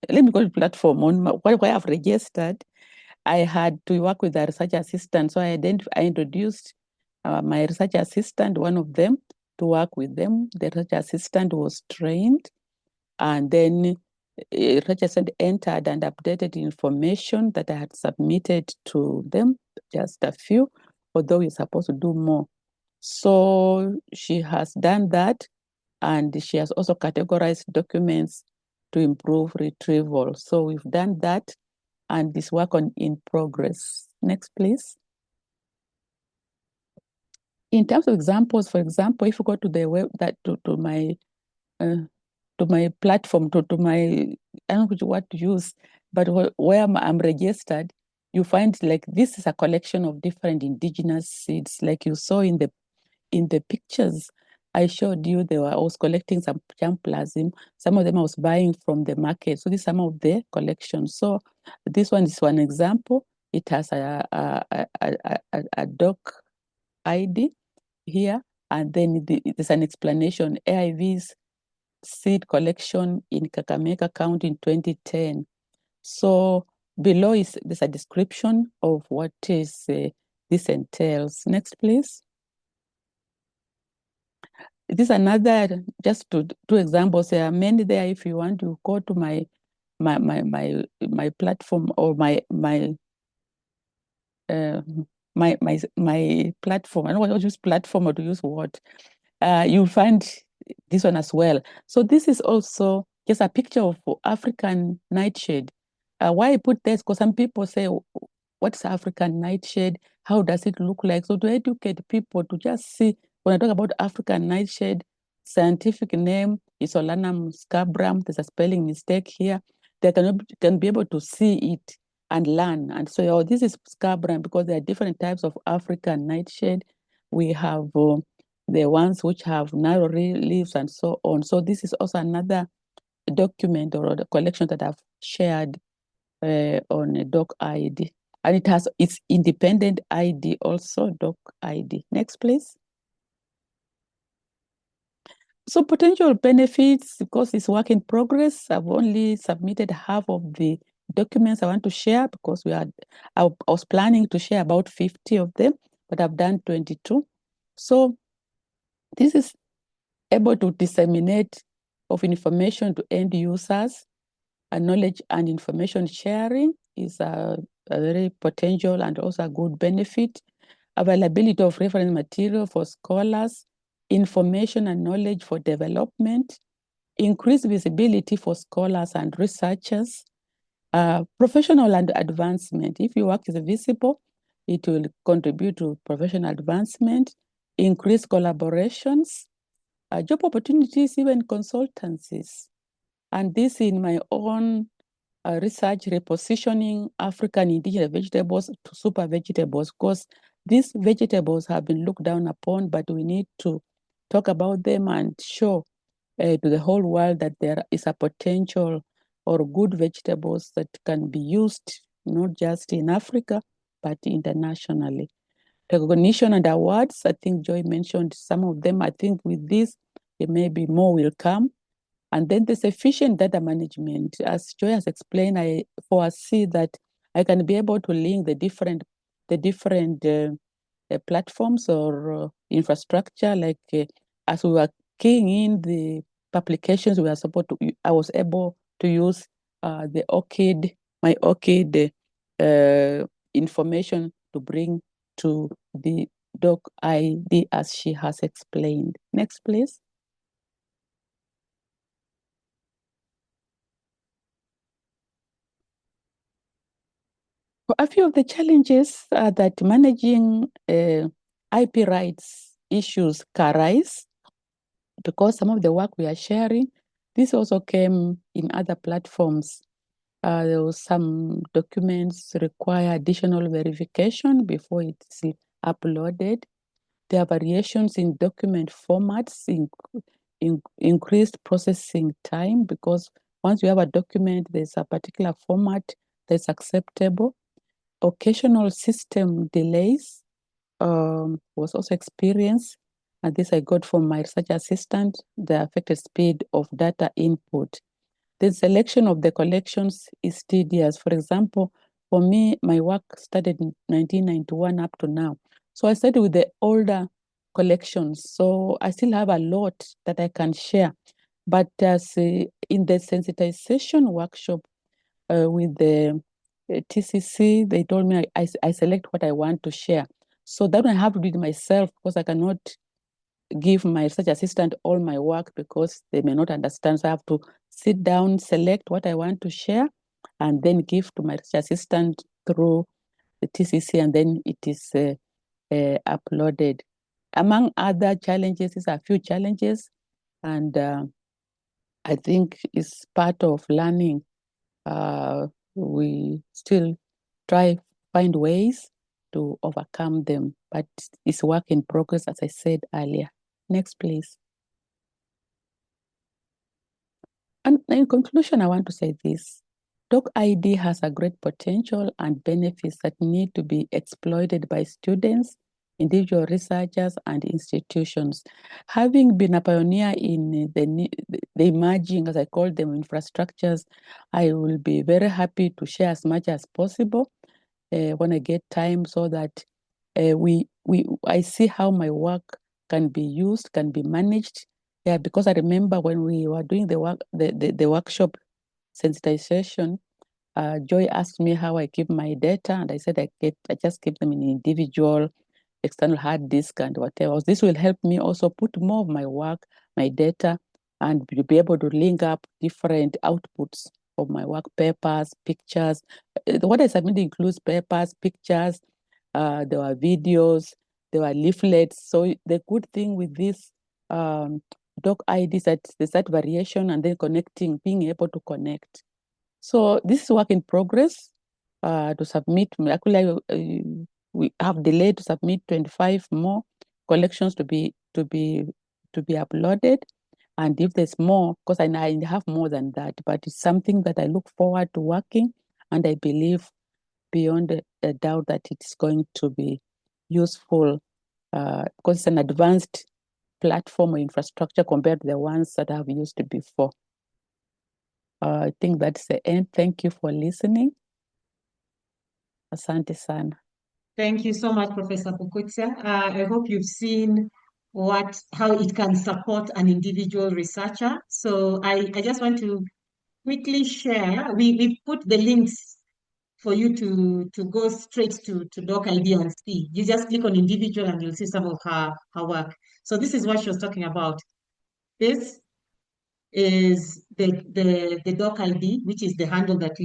let me call it platform, on my, where I've registered, I had to work with a research assistant. So I introduced my research assistant, one of them, to work with them. The research assistant was trained, and then research assistant entered and updated information that I had submitted to them, just a few, although we're supposed to do more. So she has done that, and she has also categorized documents to improve retrieval. So we've done that, and this work in progress. Next, please. In terms of examples, for example, if you go to the web, to my platform, to my, I don't know what to use, but where I'm registered, you find like this is a collection of different indigenous seeds, like you saw in the pictures I showed you. I was collecting some germplasm. Some of them I was buying from the market. So this is some of the collections. So this one is one example. It has a DOCiD here, and then there's an explanation. AIV's seed collection in Kakamega County in 2010. So below there's a description of what this entails. Next, please. This is another, just two examples. There are many there. If you want to go to my platform, or my platform. I don't know what to use platform or to use what. You'll find this one as well. So this is also just a picture of African nightshade. Why I put this? Because some people say, what's African nightshade? How does it look like? So to educate people to just see, when I talk about African nightshade, scientific name is Solanum scabrum. There's a spelling mistake here. They can be able to see it and learn and say, oh, this is scabrum, because there are different types of African nightshade. We have the ones which have narrow leaves and so on. So this is also another document or a collection that I've shared on a DOCiD. And it has its independent ID also, DOCiD. Next, please. So potential benefits, because it's work in progress. I've only submitted half of the documents I want to share, because I was planning to share about 50 of them, but I've done 22. So this is able to disseminate of information to end users, and knowledge and information sharing is a very potential and also a good benefit. Availability of reference material for scholars, information and knowledge for development, increased visibility for scholars and researchers, professional and advancement. If your work is visible, it will contribute to professional advancement, increased collaborations, job opportunities, even consultancies. And this in my own research, repositioning African indigenous vegetables to super vegetables, because these vegetables have been looked down upon, but we need to talk about them and show to the whole world that there is a potential or good vegetables that can be used not just in Africa, but internationally. Recognition and awards, I think Joy mentioned some of them. I think with this, maybe more will come. And then there's efficient data management. As Joy has explained, I foresee that I can be able to link the different platforms or infrastructure, like as we were keying in the publications we are supposed to, I was able to use the ORCID, my ORCID information to bring to the DOCiD as she has explained. Next, please. A few of the challenges are that managing IP rights issues can arise, because some of the work we are sharing, this also came in other platforms. There was some documents require additional verification before it's uploaded. There are variations in document formats, increased processing time, because once you have a document, there's a particular format that's acceptable. Occasional system delays, was also experienced, and this I got from my research assistant, the affected speed of data input. The selection of the collections is tedious. For example, for me, my work started in 1991 up to now. So I started with the older collections. So I still have a lot that I can share. But as in the sensitization workshop with the TCC, they told me I select what I want to share. So that I have to do it myself because I cannot give my research assistant all my work because they may not understand. So I have to sit down, select what I want to share, and then give to my research assistant through the TCC, and then it is uploaded. Among other challenges, these are a few challenges, and I think it's part of learning. We still find ways to overcome them, but it's work in progress, as I said earlier. Next, please. And in conclusion, I want to say this. DOCiD has a great potential and benefits that need to be exploited by students, individual researchers, and institutions. Having been a pioneer in the emerging, as I call them, infrastructures, I will be very happy to share as much as possible when I get time, so that I see how my work can be used, can be managed. Yeah, because I remember when we were doing the workshop sensitization, Joy asked me how I keep my data, and I said I just keep them in individual external hard disk and whatever. This will help me also put more of my work, my data, and be able to link up different outputs of my work, papers, pictures. What I submit includes papers, pictures, there were videos, there were leaflets. So the good thing with this DOCiD is that there's that variation, and then being able to connect. So this is work in progress to submit. Actually, we have delayed to submit 25 more collections to be uploaded. And if there's more, because I have more than that, but it's something that I look forward to working, and I believe beyond a doubt that it's going to be useful because it's an advanced platform or infrastructure compared to the ones that I've used before. I think that's the end. Thank you for listening. Asante sana. Thank you so much, Professor Pukutsa. I hope you've seen how it can support an individual researcher. So I just want to quickly share. We put the links for you to go straight to DOCiD and see. You just click on individual and you'll see some of her work. So this is what she was talking about. This is the DOCiD, which is the handle that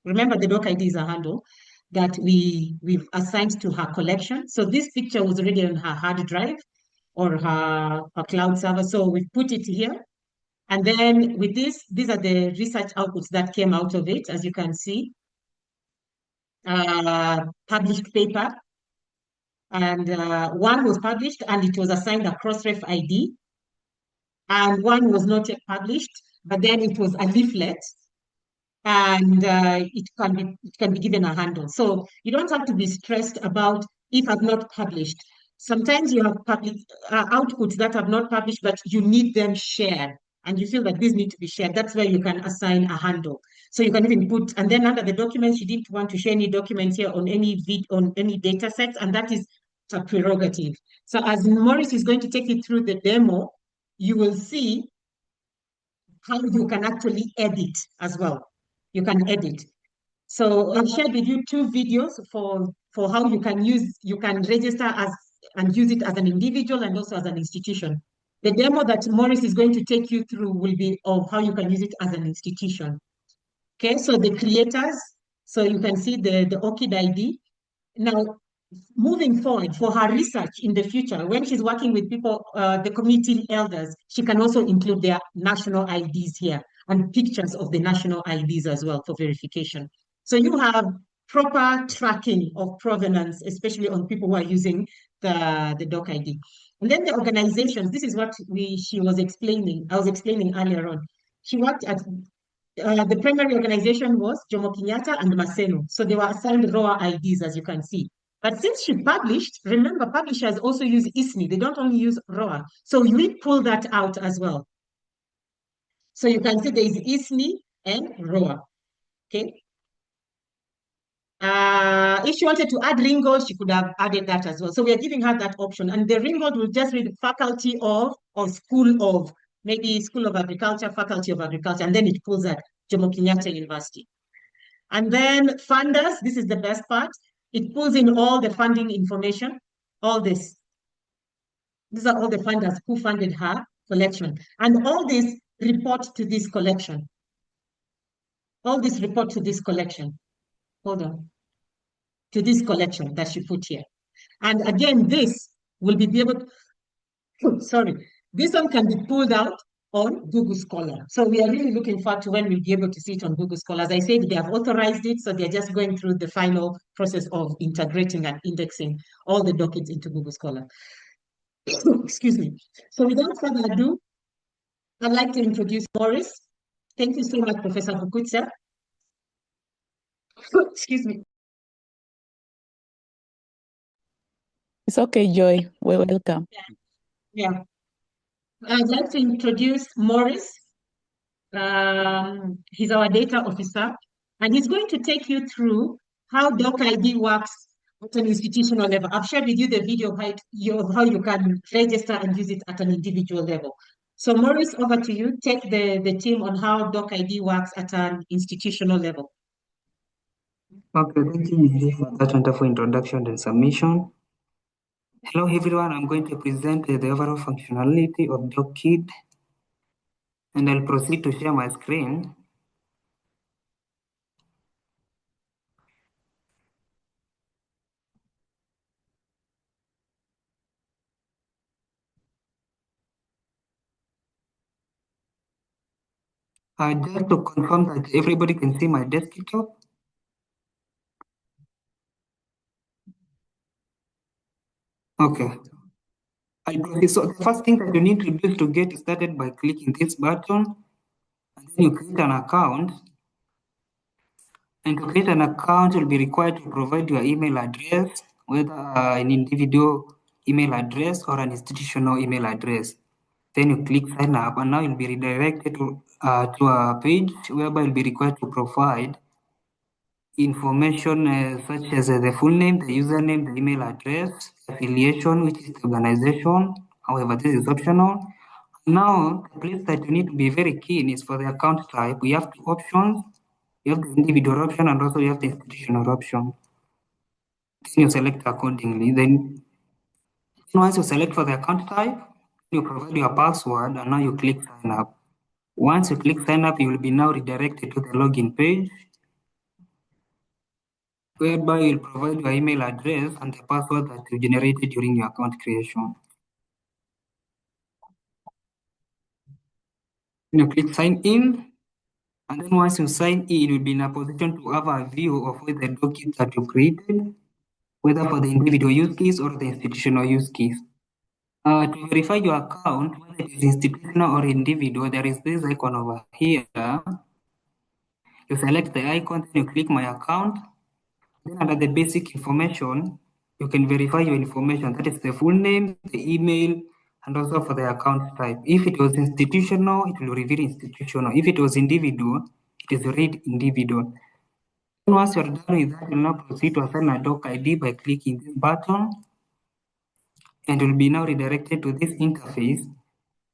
remember the DOCiD is a handle that we've assigned to her collection. So this picture was already on her hard drive or her cloud server. So we've put it here. And then with this, these are the research outputs that came out of it, as you can see. Published paper. And one was published and it was assigned a Crossref ID. And one was not yet published, but then it was a leaflet. And it can be given a handle. So you don't have to be stressed about if I've not published. Sometimes you have outputs that have not published, but you need them shared, and you feel that these need to be shared. That's where you can assign a handle. So you can even put, and then under the documents, you didn't want to share any documents here on any data sets, and that is a prerogative. So as Maurice is going to take you through the demo, you will see how you can actually edit as well. You can edit. So I've shared with you two videos for how you can register and use it as an individual and also as an institution. The demo that Maurice is going to take you through will be of how you can use it as an institution. Okay, so the creators, so you can see the OCID ID. Now, moving forward for her research in the future, when she's working with people, the community elders, she can also include their national IDs here and pictures of the national IDs as well for verification. So you have proper tracking of provenance, especially on people who are using the DOCiD. And then the organizations, this is what she was explaining, I was explaining earlier on. She worked at the primary organization was Jomo Kenyatta and Maseno. So they were assigned ROA IDs, as you can see. But since she published, remember, publishers also use ISNI. They don't only use ROA. So we pull that out as well. So you can see there is ISNI and ROA. Okay. If she wanted to add Ringgold, she could have added that as well. So we are giving her that option. And the Ringgold will just read faculty of or school of, maybe School of Agriculture, Faculty of Agriculture, and then it pulls at Jomo Kenyatta University. And then funders, this is the best part. It pulls in all the funding information, all this. These are all the funders who funded her collection. And all this report to this collection. All this report to this collection. Hold on. To this collection that she put here. And again, this will be able to, sorry, this one can be pulled out on Google Scholar. So we are really looking forward to when we'll be able to see it on Google Scholar. As I said, they have authorized it, so they're just going through the final process of integrating and indexing all the DOCiDs into Google Scholar. Excuse me. So without further ado, I'd like to introduce Morris. Thank you so much, Professor Bukutsa. Excuse me. It's okay, Joy. We're welcome. Yeah. I'd like to introduce Morris. He's our data officer, and he's going to take you through how DOCiD works at an institutional level. I've shared with you the video of how you can register and use it at an individual level. So Maurice, over to you. Take the team on how DOCiD works at an institutional level. Okay, thank you, Nidhi, for that wonderful introduction and submission. Hello, everyone. I'm going to present the overall functionality of DOCiD, and I'll proceed to share my screen. Just to confirm that everybody can see my desktop. Okay. I'll proceed. So the first thing that you need to do is to get started by clicking this button, and then you create an account. And to create an account, you'll be required to provide your email address, whether an individual email address or an institutional email address. Then you click sign up, and now you'll be redirected to a page whereby you'll be required to provide information such as the full name, the username, the email address, affiliation, which is the organization. However, this is optional. Now, the place that you need to be very keen is for the account type. We have two options. You have the individual option and also you have the institutional option. Then you select accordingly. Then once you select for the account type, you provide your password and now you click sign up. Once you click sign up, you will be now redirected to the login page, whereby you'll provide your email address and the password that you generated during your account creation. You click sign in, and then once you sign in, you'll be in a position to have a view of whether the DOCiD that you created, whether for the individual use case or the institutional use case. To verify your account, whether it is institutional or individual, there is this icon over here. You select the icon, then you click my account. Then under the basic information, you can verify your information. That is the full name, the email, and also for the account type. If it was institutional, it will reveal institutional. If it was individual, it is read individual. And once you're done with that, you'll now proceed to assign a DOCiD by clicking this button, and you'll be now redirected to this interface,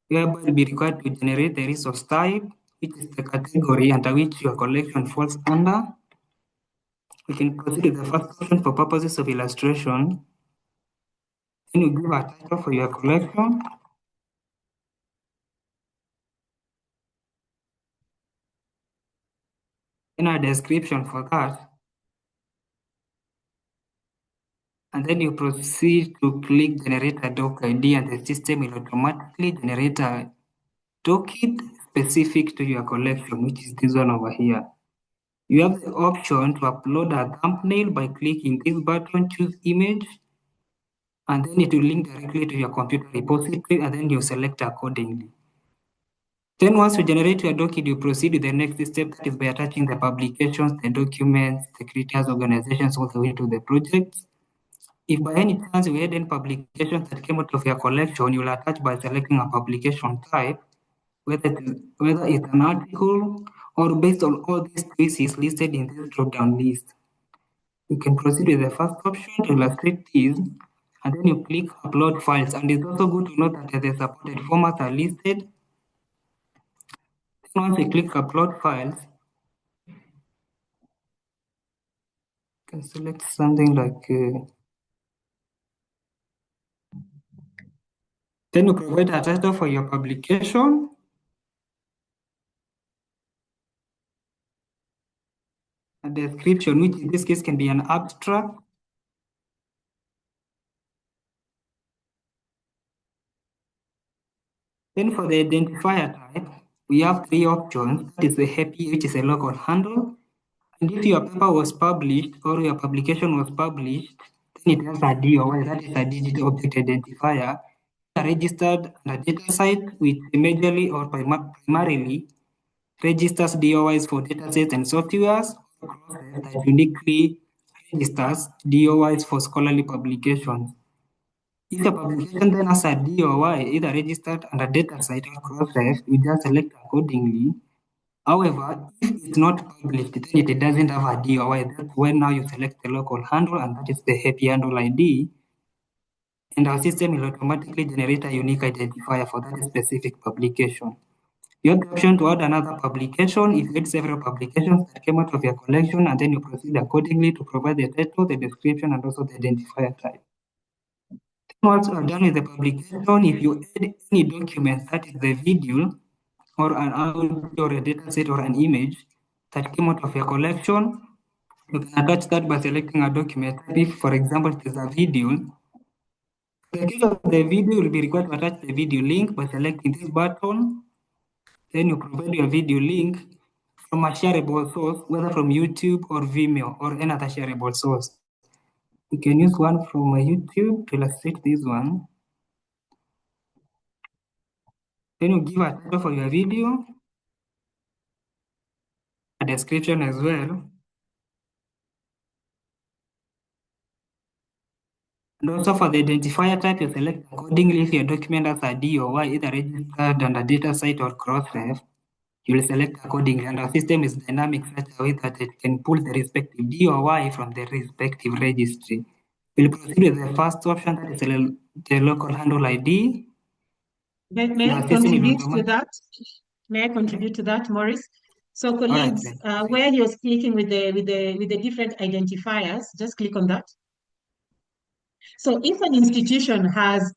whereby you'll be required to generate the resource type, which is the category under which your collection falls under. We can proceed with the first option for purposes of illustration. Then you give a title for your collection. Then a description for that. And then you proceed to click generate a DOCiD, and the system will automatically generate a DOCiD specific to your collection, which is this one over here. You have the option to upload a thumbnail by clicking this button, choose image, and then it will link directly to your computer repository, and then you select accordingly. Then once you generate your DOCiD, you proceed with the next step, that is by attaching the publications, the documents, the creators, organizations, all the way to the projects. If by any chance you had any publications that came out of your collection, you'll attach by selecting a publication type, whether it's an article or based on all these species listed in this drop-down list. You can proceed with the first option to illustrate these, and then you click upload files. And it's also good to note that the supported formats are listed. Then once you click upload files, you can select something like then you provide a title for your publication, a description, which in this case can be an abstract. Then for the identifier type, we have three options. That is the happy, which is a local handle. And if your paper was published or your publication was published, then it has a DOI, that is a digital object identifier, registered on a DataCide, which majorly or primarily registers DOIs for datasets and softwares, that uniquely registers DOIs for scholarly publications. If a publication then has a DOI, either registered under DataCide or Crossref, you just select accordingly. However, if it's not published, then it doesn't have a DOI. That's when now you select the local handle, and that is the happy handle ID. And our system will automatically generate a unique identifier for that specific publication. You have the option to add another publication if you had several publications that came out of your collection, and then you proceed accordingly to provide the title, the description, and also the identifier type. Once you are done with the publication, if you add any document, that is the video or an audio or a dataset or an image that came out of your collection, you can attach that by selecting a document. If, for example, it is a video, in the case of the video, you will be required to attach the video link by selecting this button. Then you provide your video link from a shareable source, whether from YouTube or Vimeo or any other shareable source. You can use one from YouTube to illustrate this one. Then you give a title for your video, a description as well. And also for the identifier type, you select accordingly if your document has a DOI, either registered under DataCide or Crossref. You will select accordingly, and our system is dynamic such a way that it can pull the respective DOI from the respective registry. We'll proceed with the first option, that is the local handle ID. May I contribute to that? May I contribute to that, Maurice? So, colleagues, where you're clicking with the different identifiers, just click on that. So, if an institution has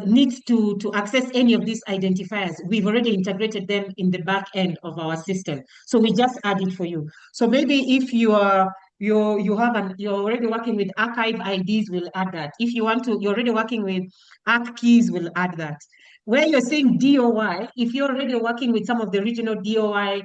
needs to access any of these identifiers, we've already integrated them in the back end of our system. So we just add it for you. So maybe if you're already working with archive IDs, we'll add that. If you're already working with ARC keys, we'll add that. Where you're saying DOI, if you're already working with some of the regional DOI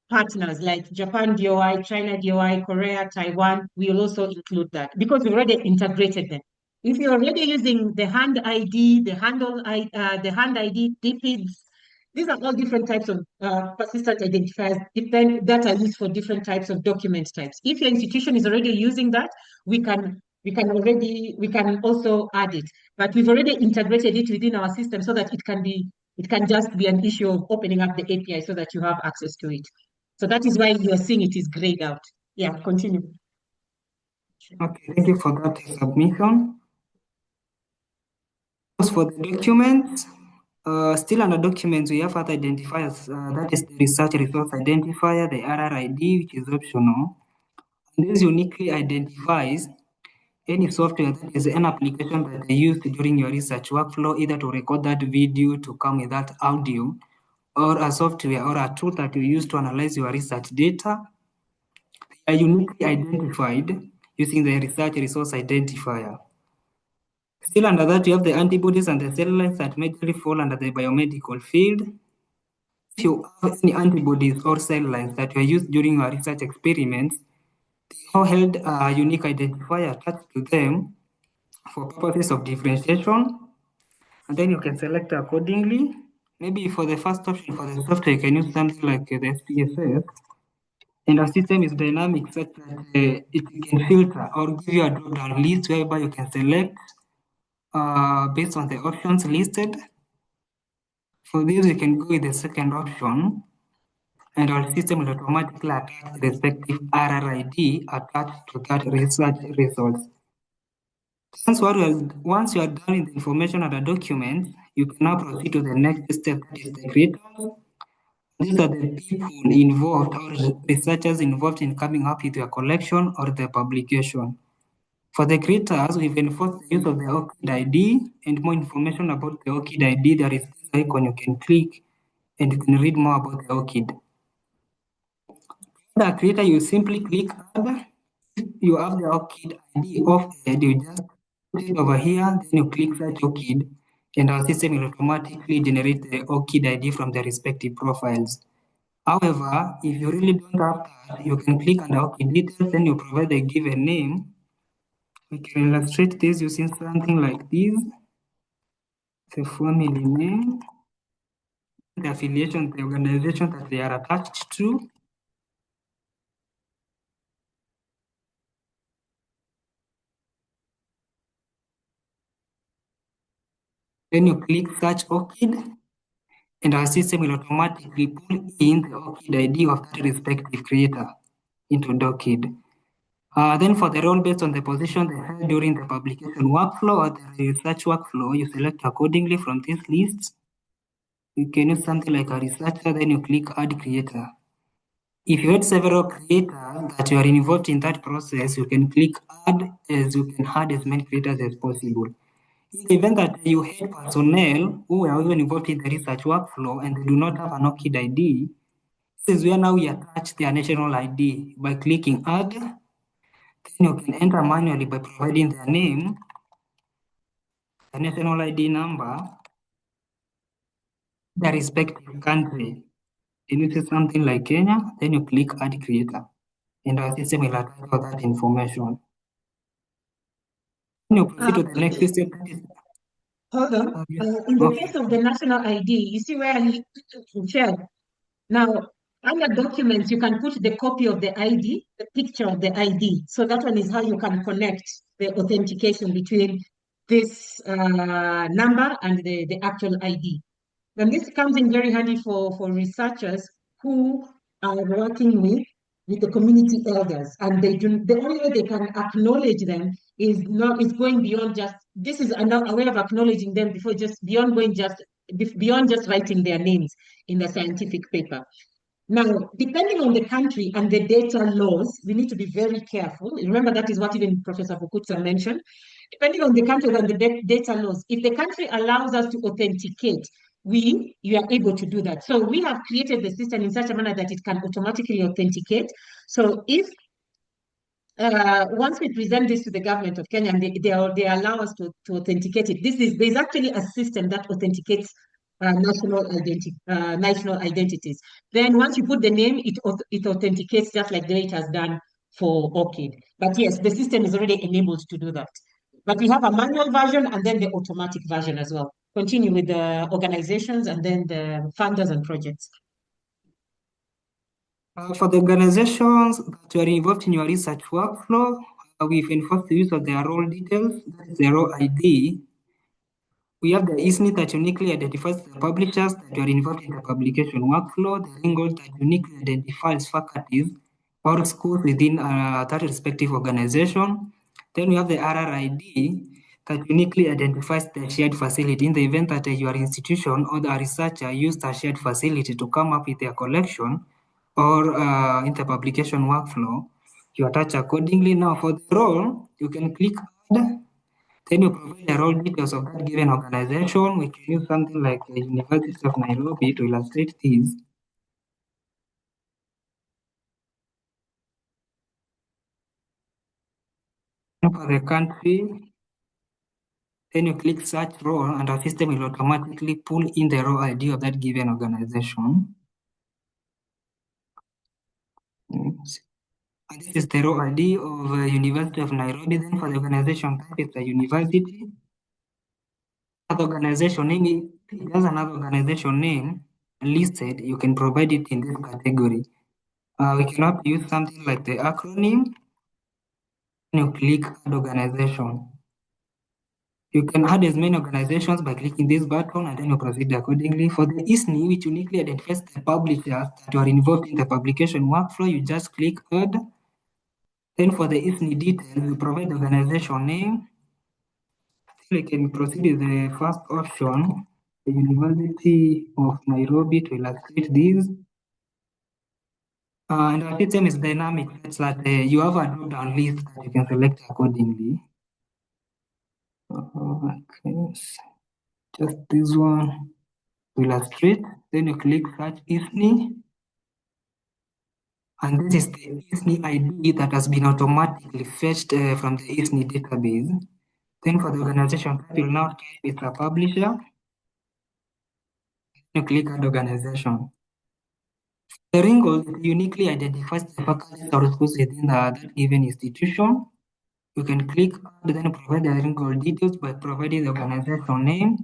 partners like Japan DOI, China DOI, Korea, Taiwan, we will also include that because we've already integrated them. If you're already using the hand ID, the hand ID, DPIDs, these are all different types of persistent identifiers that are used for different types of document types. If your institution is already using that, we can also add it. But we've already integrated it within our system so that it can just be an issue of opening up the API so that you have access to it. So that is why you are seeing it is grayed out. Yeah, continue. Okay, thank you for that submission. As for the documents, still under documents, we have other identifiers. That is the research resource identifier, the RRID, which is optional. And this uniquely identifies any software that is an application that they used during your research workflow, either to record that video, to come with that audio, or a software or a tool that you use to analyze your research data. They are uniquely identified using the research resource identifier. Still under that, you have the antibodies and the cell lines that majorly fall under the biomedical field. If you have any antibodies or cell lines that were used during your research experiments, they all held a unique identifier attached to them for purposes of differentiation. And then you can select accordingly. Maybe for the first option for the software, you can use something like the SPSS. And our system is dynamic such that it can filter or give you a drop-down list whereby you can select based on the options listed. For this, you can go with the second option, and our system will automatically attach the respective RRID attached to that research results. Once you are done with the information of the document, you can now proceed to the next step, that is the creators. These are the people involved or researchers involved in coming up with your collection or the publication. For the creators, we've enforced the use of the OCID ID, and more information about the OCID ID, there is this icon you can click and you can read more about the OCID. The creator, you simply click add. If you have the OCID ID of it, you just put it over here, then you click search OCID, and our system will automatically generate the OCID ID from the respective profiles. However, if you really don't have that, you can click on the OCID details, then you provide the given name. We can illustrate this using something like this. The family name, the affiliation, the organization that they are attached to. Then you click search OCID, and our system will automatically pull in the OCID ID of that respective creator into DOCiD. Then for the role based on the position they held during the publication workflow or the research workflow, you select accordingly from this list. You can use something like a researcher, then you click add creator. If you had several creators that you are involved in that process, you can click add, as you can add as many creators as possible. In the event that you had personnel who are even involved in the research workflow and they do not have an OCID ID, this is where now we attach their national ID by clicking add. Then you can enter manually by providing their name, the national ID number, their respective country. Then you see something like Kenya, then you click add creator, and our system will attach all that information. Then you proceed to the next step. Hold on. In the case of the national ID, you see where he shared. Now, under documents, you can put the copy of the ID, the picture of the ID. So that one is how you can connect the authentication between this number and the actual ID. And this comes in very handy for researchers who are working with the community elders, and the only way they can acknowledge them is going beyond just, this is a way of acknowledging them before just beyond just writing their names in the scientific paper. Now, depending on the country and the data laws, we need to be very careful. Remember, that is what even Professor Fukutsa mentioned. Depending on the country and the data laws, if the country allows us to authenticate, you are able to do that. So we have created the system in such a manner that it can automatically authenticate. So if once we present this to the government of Kenya and they allow us to authenticate it, there's actually a system that authenticates national identities. Then once you put the name, it authenticates just like the way it has done for OCID. But yes, the system is already enabled to do that. But we have a manual version and then the automatic version as well. Continue with the organizations and then the funders and projects. For the organizations that you are involved in your research workflow, we've enforced the use of their role details, that is their role ID. We have the ISNI that uniquely identifies the publishers that you are involved in the publication workflow, the lingo that uniquely identifies faculties or schools within that respective organization. Then we have the RRID that uniquely identifies the shared facility in the event that your institution or the researcher used a shared facility to come up with their collection or in the publication workflow. You attach accordingly. Now for the role, you can click add. Then you provide the role details of that given organization. We can use something like the University of Nairobi to illustrate this. For the country, then you click search role and our system will automatically pull in the role ID of that given organization. And this is the role ID of University of Nairobi. Then for the organization type, it's a university. The organization name, if there's another organization name listed, you can provide it in this category. We cannot use something like the acronym. You click add organization. You can add as many organizations by clicking this button and then you proceed accordingly. For the ISNI, which uniquely identifies the publishers that are involved in the publication workflow, you just click add. Then for the ISNI details, you provide the organization name. We can proceed with the first option, the University of Nairobi, to illustrate this. And our system is dynamic, such that you have a drop-down list that you can select accordingly. Okay, just this one to illustrate. Then you click search ISNI. And this is the ISNI ID that has been automatically fetched from the ISNI database. Then for the organization type, you'll now type it's a publisher. You click add organization. The wrinkle uniquely identifies the faculty or schools within that given institution. You can click add, then provide the wrinkle details by providing the organization name.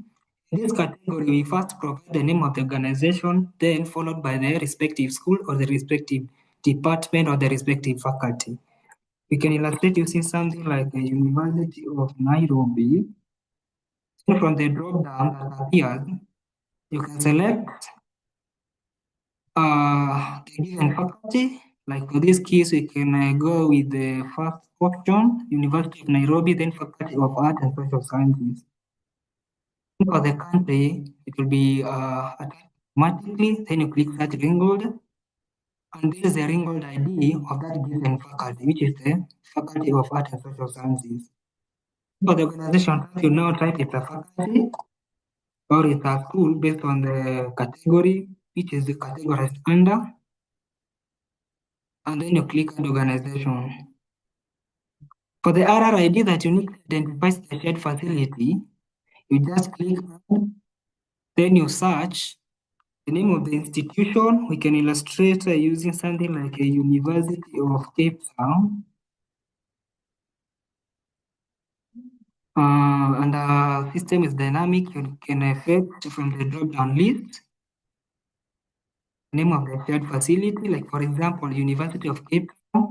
In this category, we first provide the name of the organization, then followed by the respective school or the respective department or the respective faculty. We can illustrate using something like the University of Nairobi. So from the drop down that appears, you can select the given faculty. Like for this case, we can go with the first option, University of Nairobi, then Faculty of Art and Social Sciences. For the country, it will be automatically, then you click search Ringgold, and this is the Ringgold ID of that given faculty, which is the Faculty of Art and Social Sciences. For the organization, you now type it's a faculty or it's a school based on the category, which is categorized under, and then you click on organization. For the RRID that uniquely identifies the shared facility, you just click on, then you search the name of the institution. We can illustrate using something like a University of Cape Town. And the system is dynamic. You can fetch from the drop-down list name of the shared facility, like for example, University of Cape Town.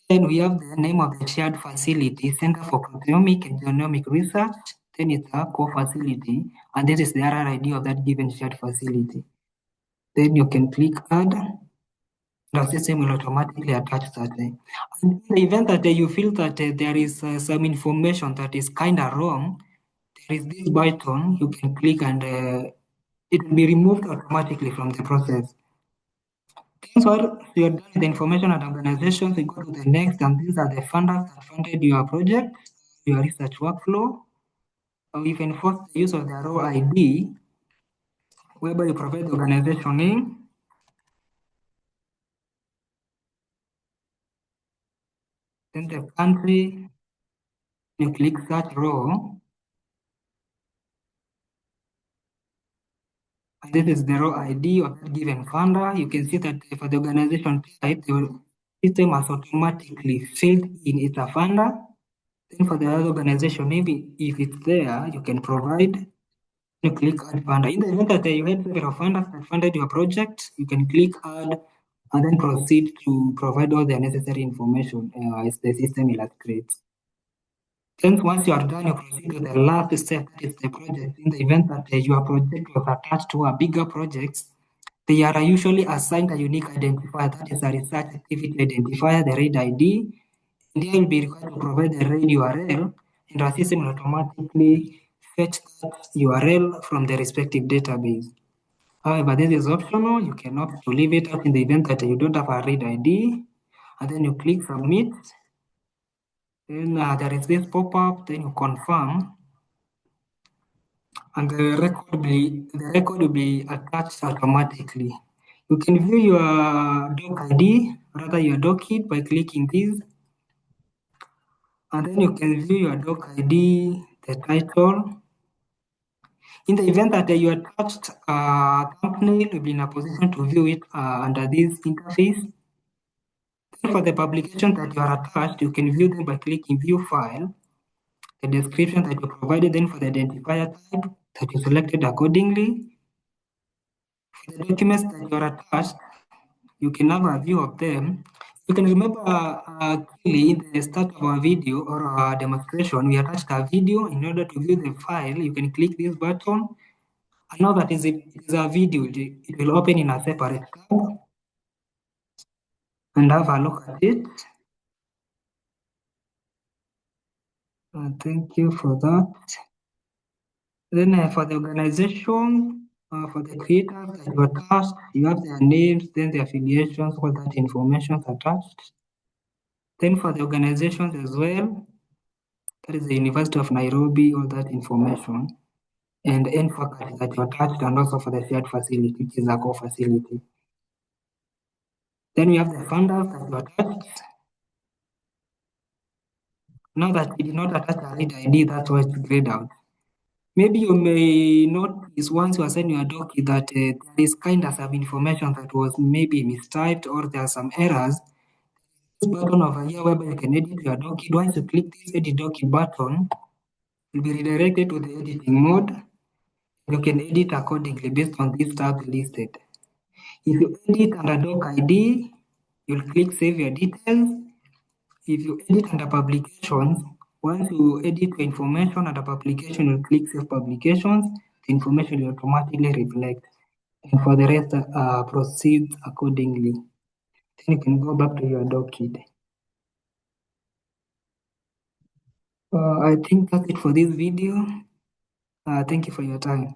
Then we have the name of the shared facility, Center for Proteomic and Genomic Research. Then it's a core facility, and this is the RRID of that given shared facility. Then you can click add. The system will automatically attach that. And in the event that you feel that there is some information that is kind of wrong, there is this button you can click and it will be removed automatically from the process. Once you're done with the information and organizations, you go to the next, and these are the funders that funded your project, your research workflow. Or you can force the use of the raw ID, whereby you provide the organization name, then the country, you click search raw, and this is the raw ID of that given funder. You can see that for the organization type, the system has automatically filled in it's a funder. Then for the other organization, maybe if it's there, you can provide. You click add funder. In the event that you had several funders that funded your project, you can click add and then proceed to provide all the necessary information as the system illustrates. Then once you are done, you proceed to the last step, that is the project. In the event that your project was attached to a bigger project, they are usually assigned a unique identifier, that is a research activity identifier, the RAID ID. And they will be required to provide the RAID URL, and our system will automatically fetch that URL from the respective database. However, this is optional. You can opt to leave it out in the event that you don't have a RAID ID, and then you click submit. Then there is this pop-up, then you confirm, and the record will be attached automatically. You can view your DOCiD, rather your DOCiD, by clicking this, and then you can view your DOCiD, the title. In the event that you attached a thumbnail, you'll be in a position to view it under this interface. Then for the publication that you are attached, you can view them by clicking view file, the description that you provided, then for the identifier type that you selected accordingly. For the documents that you are attached, you can have a view of them. You can remember clearly in the start of our video or our demonstration, we attached a video. In order to view the file, you can click this button. And now that it is a video, it will open in a separate tab and have a look at it. Thank you for that. Then for the organization, for the creators that you attached, you have their names, then the affiliations, all that information is attached. Then for the organizations as well, that is the University of Nairobi, all that information. And end faculty that you attached, and also for the shared facility, which is a core facility. Then we have the funders that you attached. Now that we did not attach a read ID, that's why it's grayed out. Maybe you may notice once you assign your document that there is kind of some information that was maybe mistyped or there are some errors. This button over here whereby you can edit your document. Once you click this edit document button, you'll be redirected to the editing mode. You can edit accordingly based on these tabs listed. If you edit under DOCiD, you'll click save your details. If you edit under publications, once you edit the information under publication, you'll click save publications. The information will automatically reflect. And for the rest, proceed accordingly. Then you can go back to your document. I think that's it for this video. Thank you for your time.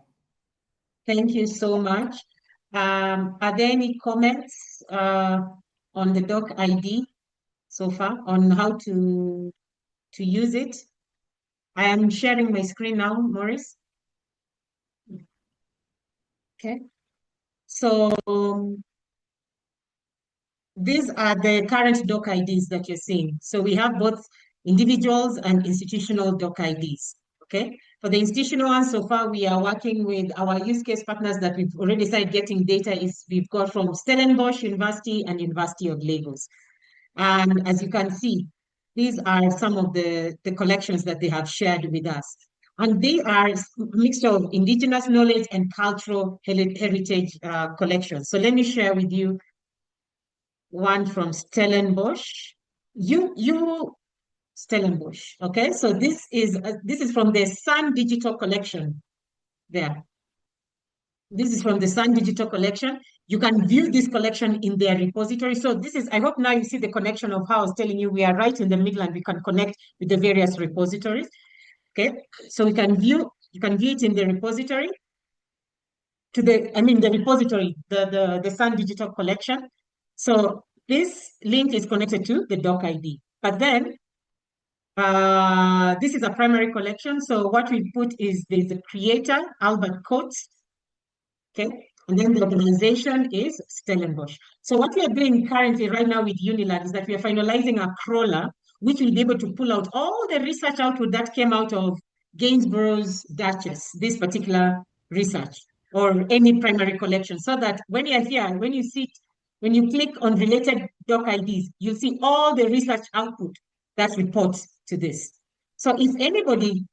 Thank you so much. Are there any comments on the DOCiD so far on how to use it? I am sharing my screen now, Maurice. Okay. So these are the current DOCiDs that you're seeing. So we have both individuals and institutional DOCiDs. Okay. For the institutional ones, so far we are working with our use case partners that we've already started getting data is we've got from Stellenbosch University and University of Lagos. And as you can see, these are some of the collections that they have shared with us. And they are a mixture of indigenous knowledge and cultural heritage collections. So let me share with you one from Stellenbosch. Stellenbosch, okay? So this is from the Sun Digital Collection there. This is from the Sun Digital Collection. You can view this collection in their repository. So this is, I hope now you see the connection of how I was telling you, we are right in the middle and we can connect with the various repositories. Okay, so you can view it in the repository the repository, the Sun Digital Collection. So this link is connected to the DOCiD. But then this is a primary collection. So what we put is there's the creator, Albert Coates. Okay, and then the organization is Stellenbosch. So what we are doing currently right now with Unilag is that we are finalizing a crawler, which will be able to pull out all the research output that came out of Gainsborough's Duchess, this particular research, or any primary collection, so that when you're here, when you click on related DOCiDs, you'll see all the research output that reports to this. So if anybody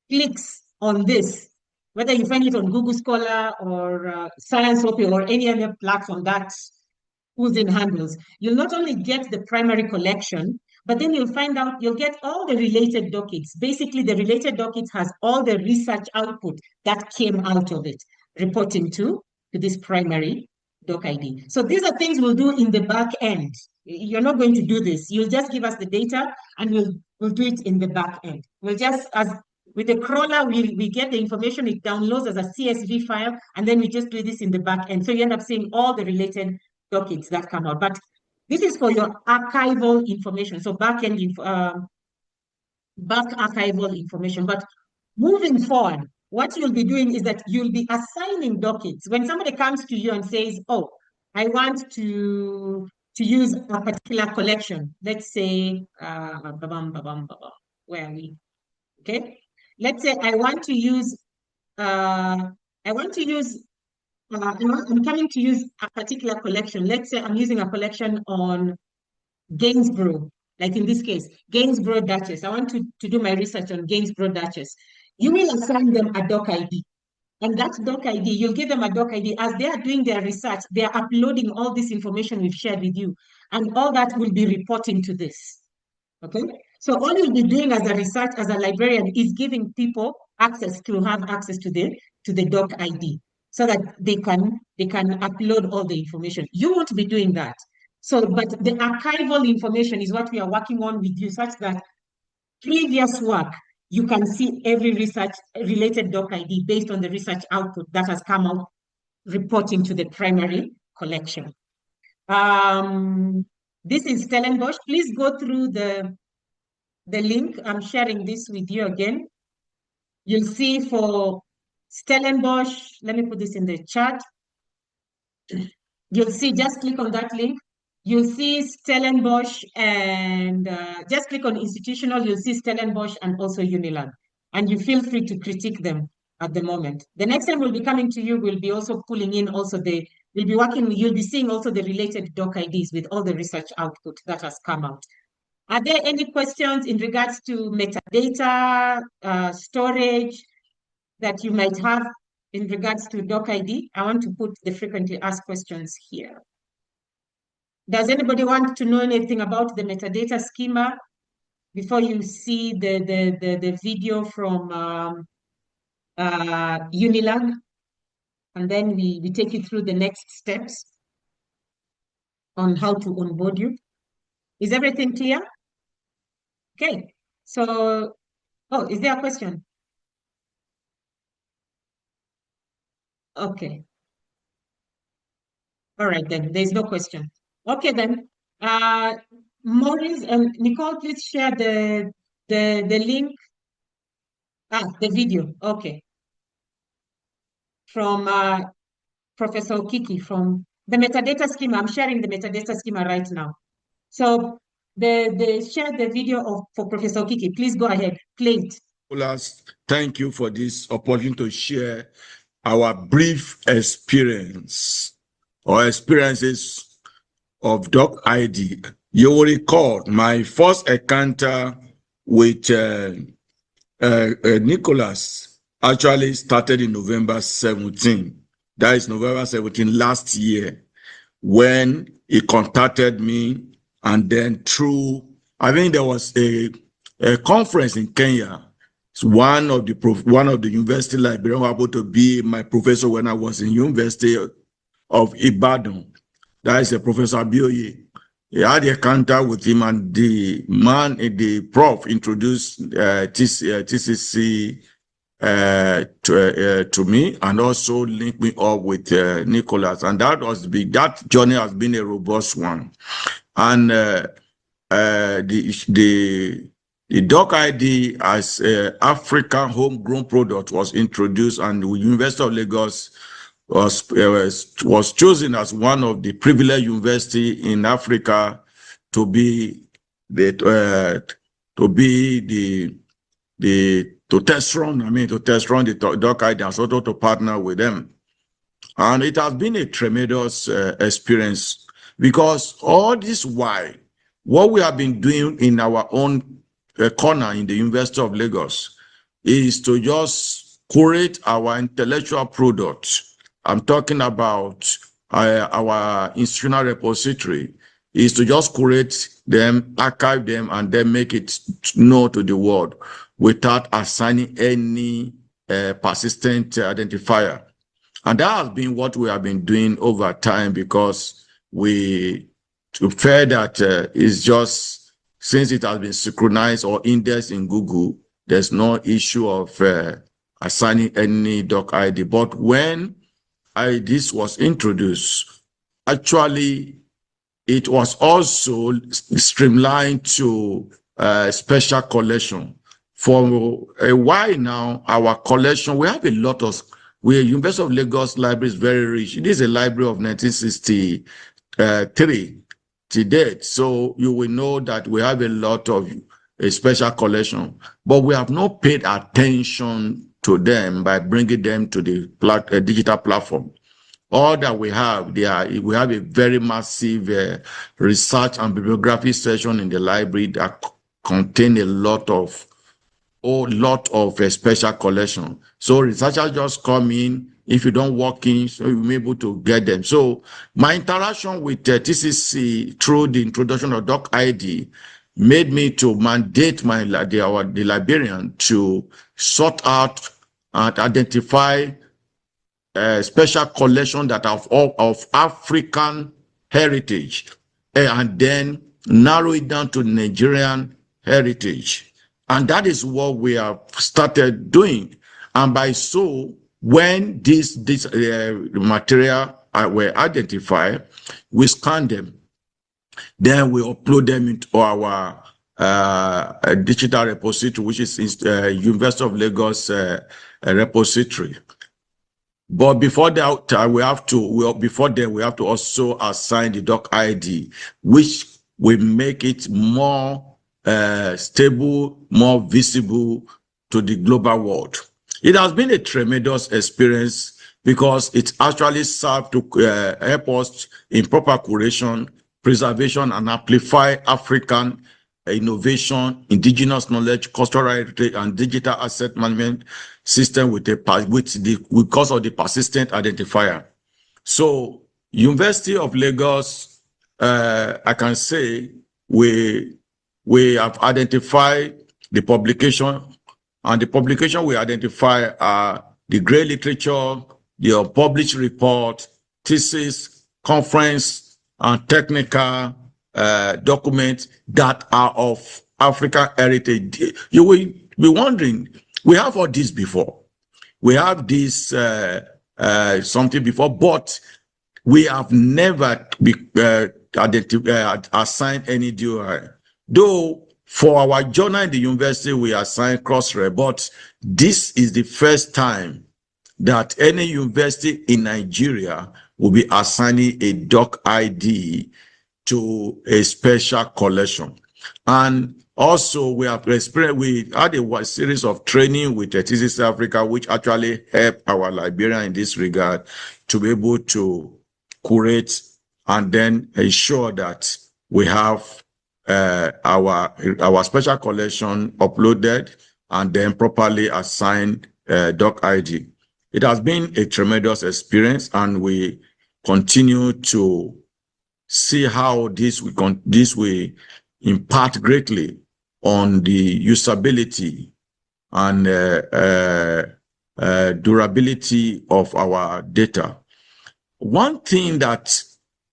clicks on this, whether you find it on Google Scholar or ScienceOpia or any other platform that pulls in handles, you'll not only get the primary collection, but then you'll get all the related dockets. Basically, the related docket has all the research output that came out of it, reporting to this primary DOCiD. So these are things we'll do in the back end. You're not going to do this. You'll just give us the data and we'll do it in the back end. We'll just, as with the crawler, we get the information, it downloads as a CSV file, and then we just do this in the back end. So you end up seeing all the related dockets that come out. But this is for your archival information, so back archival information. But moving forward, what you'll be doing is that you'll be assigning dockets. When somebody comes to you and says, oh, I want to use a particular collection, let's say, where are we? Okay, let's say I want to use, I'm coming to use a particular collection. Let's say I'm using a collection on Gainsborough, like in this case, Gainsborough Duchess. I want to do my research on Gainsborough Duchess. You will assign them a DOCiD. And that DOCiD, you'll give them a DOCiD. As they are doing their research, they are uploading all this information we've shared with you. And all that will be reporting to this. Okay? So all you'll be doing as a research, as a librarian, is giving people access to have access to the DOCiD so that they can upload all the information. You won't be doing that. So, but the archival information is what we are working on with you, such that previous work, you can see every research related DOCiD based on the research output that has come out reporting to the primary collection. This is Stellenbosch. Please go through the link. I'm sharing this with you again. You'll see for Stellenbosch, let me put this in the chat. You'll see, just click on that link. You'll see Stellenbosch and just click on institutional, you'll see Stellenbosch and also Unilag. And you feel free to critique them at the moment. The next time we'll be coming to you, we'll be also pulling in also you'll be seeing also the related DOCiDs with all the research output that has come out. Are there any questions in regards to metadata, storage that you might have in regards to DOCiD? I want to put the frequently asked questions here. Does anybody want to know anything about the metadata schema before you see the video from Unilag? And then we take you through the next steps on how to onboard you. Is everything clear? Okay, so, oh, is there a question? Okay. All right, then, there's no question. Okay, then, Maurice and Nicole, please share the link. The video, okay. From Professor Kiki from the metadata schema. I'm sharing the metadata schema right now. So share the video for Professor Kiki. Please go ahead, play it. Thank you for this opportunity to share our brief experience or experiences of DOCiD. You will recall my first encounter with Nicholas actually started in November 17. That is November 17 last year, when he contacted me, and then through, I think there was a conference in Kenya. It's one of the university librarians who happened to be my professor when I was in University of Ibadan. That is a Professor Abioye. He had a encounter with him, and the prof introduced TCC to me, and also linked me up with Nicholas. And that journey has been a robust one. And the DOCiD as African homegrown product was introduced, and the University of Lagos was chosen as one of the privileged university in Africa to be to test run the DOCiD and sort of to partner with them. And it has been a tremendous experience, because all this while, what we have been doing in our own corner in the University of Lagos is to just curate our intellectual products. I'm talking about our institutional repository, is to just curate them, archive them, and then make it known to the world without assigning any persistent identifier. And that has been what we have been doing over time, because we feel that it's just, since it has been synchronized or indexed in Google, there's no issue of assigning any DOCiD. But when this was introduced, actually, it was also streamlined to special collection. For a while now, our collection, we have a lot of, University of Lagos Library is very rich. It is a library of 1963 to date. So you will know that we have a lot of a special collection, but we have not paid attention to them by bringing them to the digital platform. All that we have, we have a very massive research and bibliography section in the library that contain a lot of whole lot of special collection. So researchers just come in. If you don't walk in, so you'll be able to get them. So my interaction with TCC through the introduction of DOCiD made me to mandate the librarian to sort out and identify special collection that of African heritage, and then narrow it down to Nigerian heritage. And that is what we have started doing. And by so, when this material were identified, we scan them. Then we upload them into our digital repository, which is University of Lagos repository. But before that, we have to also assign the DOCiD, which will make it more stable, more visible to the global world. It has been a tremendous experience because it actually served to help us in proper curation, preservation, and amplify African innovation, indigenous knowledge, cultural heritage, and digital asset management system because of the persistent identifier. So, University of Lagos, I can say we have identified the publication, and the publication we identify are the Gray Literature, the published report, thesis, conference, and technical documents that are of African heritage. You will be wondering, we have all this before. We have this something before, but we have never assigned any DOI. Though for our journal in the university, we assigned cross-ref, but this is the first time that any university in Nigeria will be assigning a DOCiD to a special collection. And also we have experienced, we had a series of training with TCC Africa, which actually helped our librarian in this regard to be able to curate and then ensure that we have our special collection uploaded and then properly assigned DOCiD. It has been a tremendous experience, and we continue to see how this will impact greatly on the usability and durability of our data. One thing that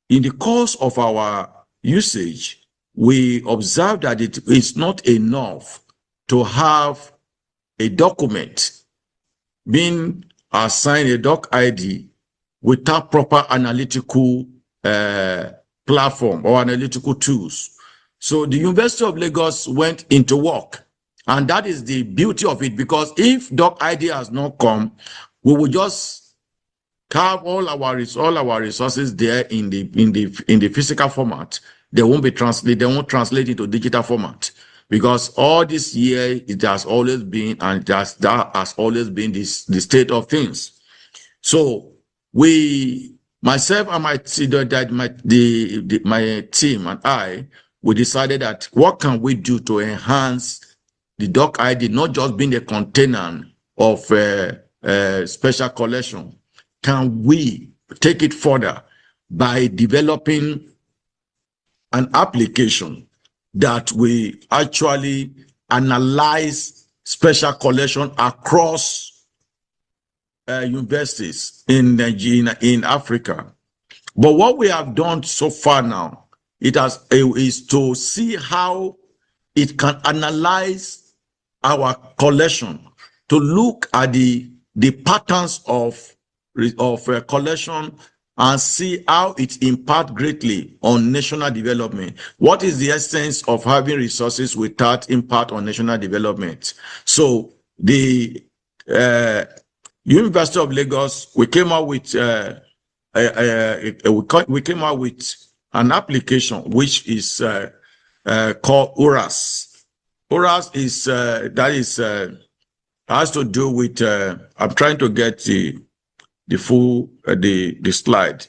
in the course of our usage, we observe that it is not enough to have a document being assigned a DOCiD without proper analytical platform or analytical tools. So the University of Lagos went into work, and that is the beauty of it, because if DOCiD has not come, we will just have all our resources there in the physical format. They won't be translated. They won't translate into digital format, because all this year it has always been, and that has always been the state of things. So myself and my team and I, we decided that what can we do to enhance the DOCiD, not just being a container of special collection. Can we take it further by developing an application that we actually analyze special collection across universities in Africa? But what we have done so far now, is to see how it can analyze our collection, to look at the patterns of collection and see how it impacts greatly on national development. What is the essence of having resources without impact on national development? So the University of Lagos, we came out with an application which is called URAS. URAS is has to do with I'm trying to get the full the slide.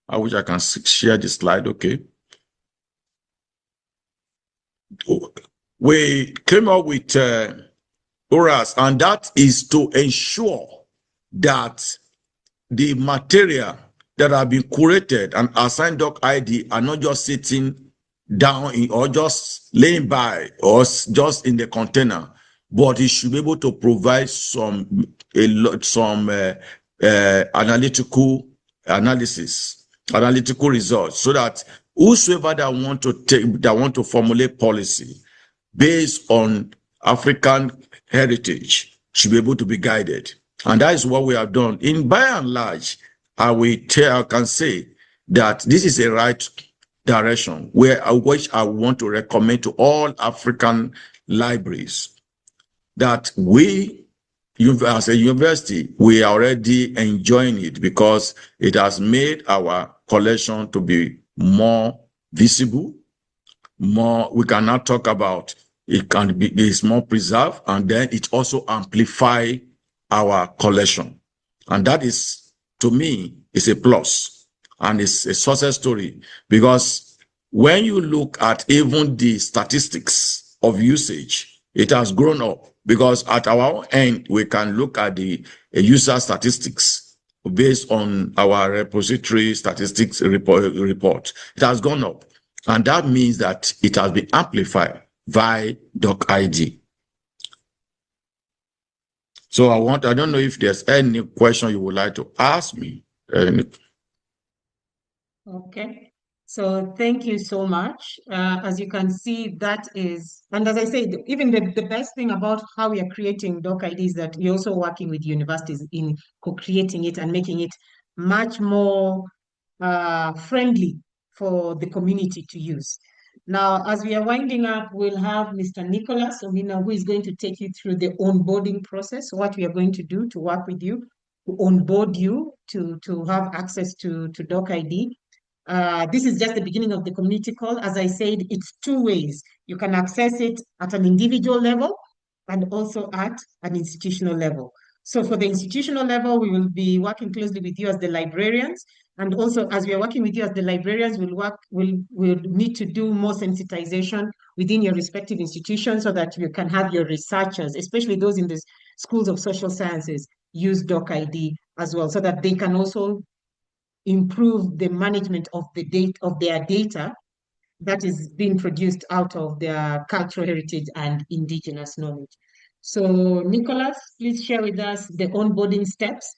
I wish I can share the slide. Okay. We came up with Whereas, and that is to ensure that the material that have been curated and assigned DOCiD are not just sitting down or just laying by or just in the container, but it should be able to provide some analytical results, so that whosoever that want to formulate policy based on African heritage should be able to be guided. And that is what we have done. By and large, I can say that this is a right direction which I want to recommend to all African libraries, that we, as a university, we are already enjoying it, because it has made our collection to be more visible, we can now talk about it's more preserved, and then it also amplify our collection. And that is, to me, is a plus, and it's a success story, because when you look at even the statistics of usage, it has grown up, because at our end, we can look at the user statistics based on our repository statistics report. It has gone up. And that means that it has been amplified by DOCiD. So I don't know if there's any question you would like to ask me. Okay. So thank you so much. As you can see, that is, and as I said, even the best thing about how we are creating DOCiD is that we're also working with universities in co-creating it and making it much more friendly for the community to use. Now, as we are winding up, we'll have Mr. Nicholas Omina, who is going to take you through the onboarding process, what we are going to do to work with you, to onboard you, to have access to DOCiD. This is just the beginning of the community call. As I said, it's two ways. You can access it at an individual level and also at an institutional level. So for the institutional level, we will be working closely with you as the librarians. And also, as we are working with you as the librarians, we'll need to do more sensitization within your respective institutions, so that you can have your researchers, especially those in the schools of social sciences, use DOCiD as well, so that they can also improve the management of their data that is being produced out of their cultural heritage and indigenous knowledge. So Nicholas, please share with us the onboarding steps.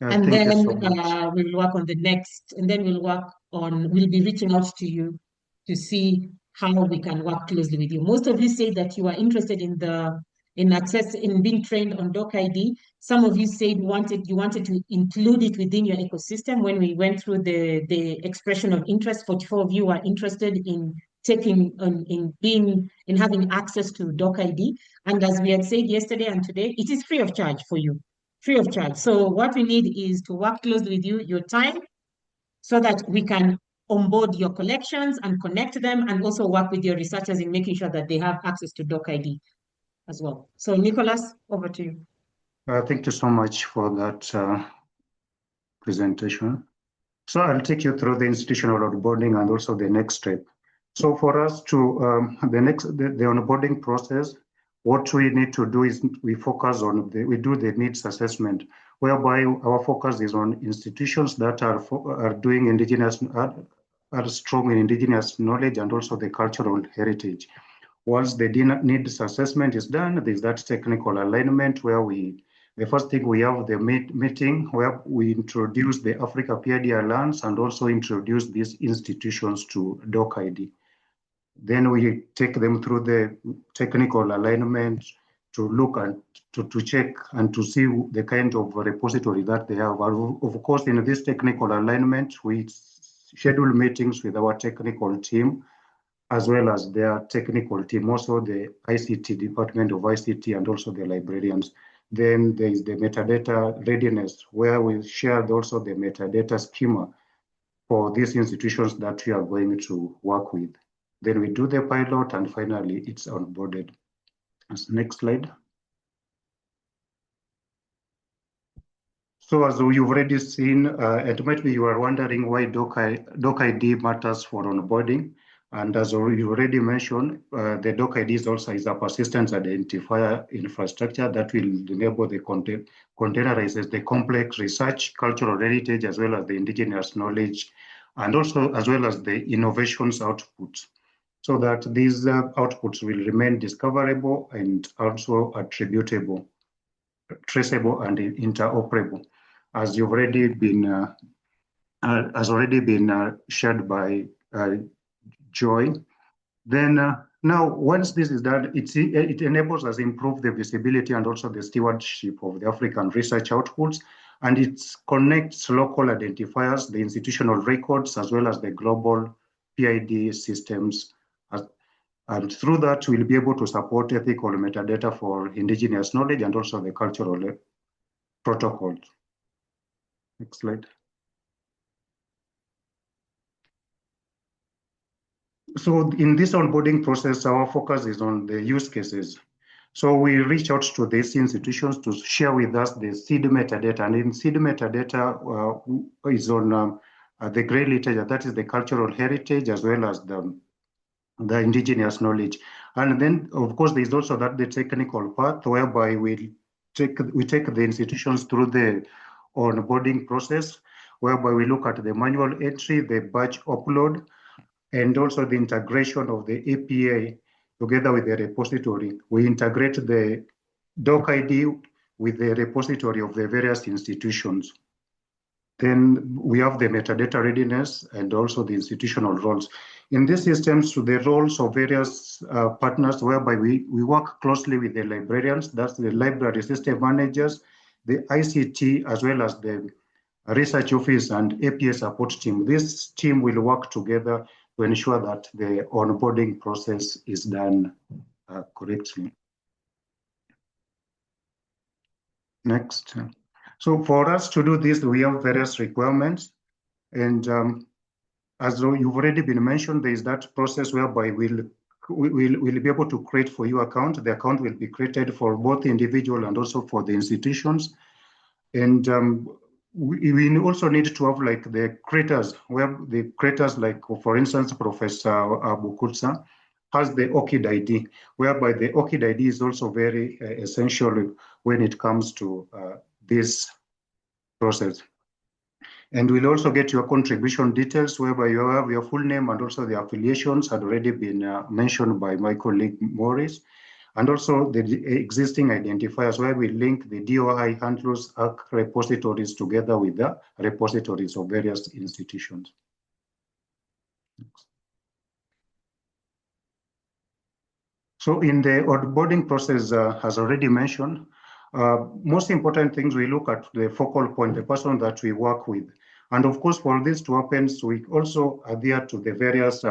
And then we'll work on the next, and then we'll be reaching out to you to see how we can work closely with you. Most of you say that you are interested in being trained on DOCiD. Some of you said you wanted to include it within your ecosystem. When we went through the expression of interest, 44 of you are interested in having access to DOCiD. And as we had said yesterday and today, it is free of charge for you. Free of charge. So what we need is to work closely with you, your time, so that we can onboard your collections and connect them, and also work with your researchers in making sure that they have access to DOCiD as well. So Nicholas, over to you. Thank you so much for that presentation. So I'll take you through the institutional onboarding and also the next step. So for us to the onboarding process, what we need to do is we focus on we do the needs assessment, whereby our focus is on institutions that are doing are strong in indigenous knowledge and also the cultural heritage. Once the needs assessment is done, there's that technical alignment where the first thing we have the meeting where we introduce the Africa PID Alliance and also introduce these institutions to DOCiD. Then we take them through the technical alignment to look and to check and to see the kind of repository that they have. Of course, in this technical alignment, we schedule meetings with our technical team as well as their technical team, also the ICT department of ICT and also the librarians. Then there is the metadata readiness, where we share also the metadata schema for these institutions that we are going to work with. Then we do the pilot, and finally it's onboarded. Next slide. So as you've already seen, and maybe you are wondering why DOCiD matters for onboarding. And as you already mentioned, the DOCiD also is a persistent identifier infrastructure that will enable the containerizes the complex research, cultural heritage, as well as the indigenous knowledge, and also as well as the innovations outputs, so that these outputs will remain discoverable and also attributable, traceable, and interoperable, as you've already been shared by Joy. Then now, once this is done, it enables us to improve the visibility and also the stewardship of the African research outputs, and it connects local identifiers, the institutional records, as well as the global PID systems. And through that, we'll be able to support ethical metadata for indigenous knowledge and also the cultural protocols. Next slide. So in this onboarding process, our focus is on the use cases. So we reach out to these institutions to share with us the seed metadata. And in seed metadata is on the gray literature, that is the cultural heritage, as well as the indigenous knowledge. And then, of course, there's also the technical part, whereby we take the institutions through the onboarding process, whereby we look at the manual entry, the batch upload, and also the integration of the API together with the repository. We integrate the DOCiD with the repository of the various institutions. Then we have the metadata readiness and also the institutional roles. In these systems, the roles of various partners, whereby we work closely with the librarians, that's the library system managers, the ICT, as well as the research office and API support team. This team will work together to ensure that the onboarding process is done correctly. Next. So for us to do this, we have various requirements. And as you've already been mentioned, there is that process whereby we'll be able to create for you account. The account will be created for both the individual and also for the institutions. And we also need to have like the creators, where the creators, like for instance, Professor Bukutsa has the OCID ID, whereby the OCID ID is also very essential when it comes to this process. And we'll also get your contribution details, whereby you have your full name and also the affiliations had already been mentioned by my colleague Maurice. And also the existing identifiers, where we link the DOI handles repositories together with the repositories of various institutions. So in the onboarding process, as already mentioned, most important things, we look at the focal point, the person that we work with. And of course, for this to happen, so we also adhere to the various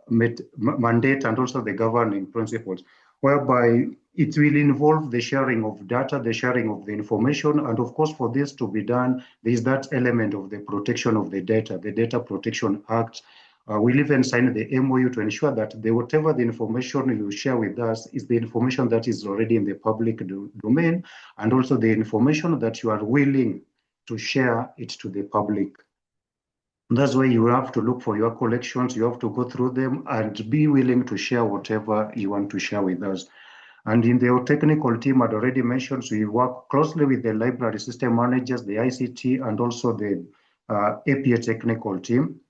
mandate and also the governing principles, whereby it will involve the sharing of data, the sharing of the information. And of course, for this to be done, there is that element of the protection of the Data Protection Act. We'll even sign the MOU to ensure that whatever the information you share with us is the information that is already in the public domain, and also the information that you are willing to share it to the public. That's why you have to look for your collections, you have to go through them and be willing to share whatever you want to share with us. And in the technical team, I'd already mentioned, so we work closely with the library system managers, the ICT, and also the API technical team.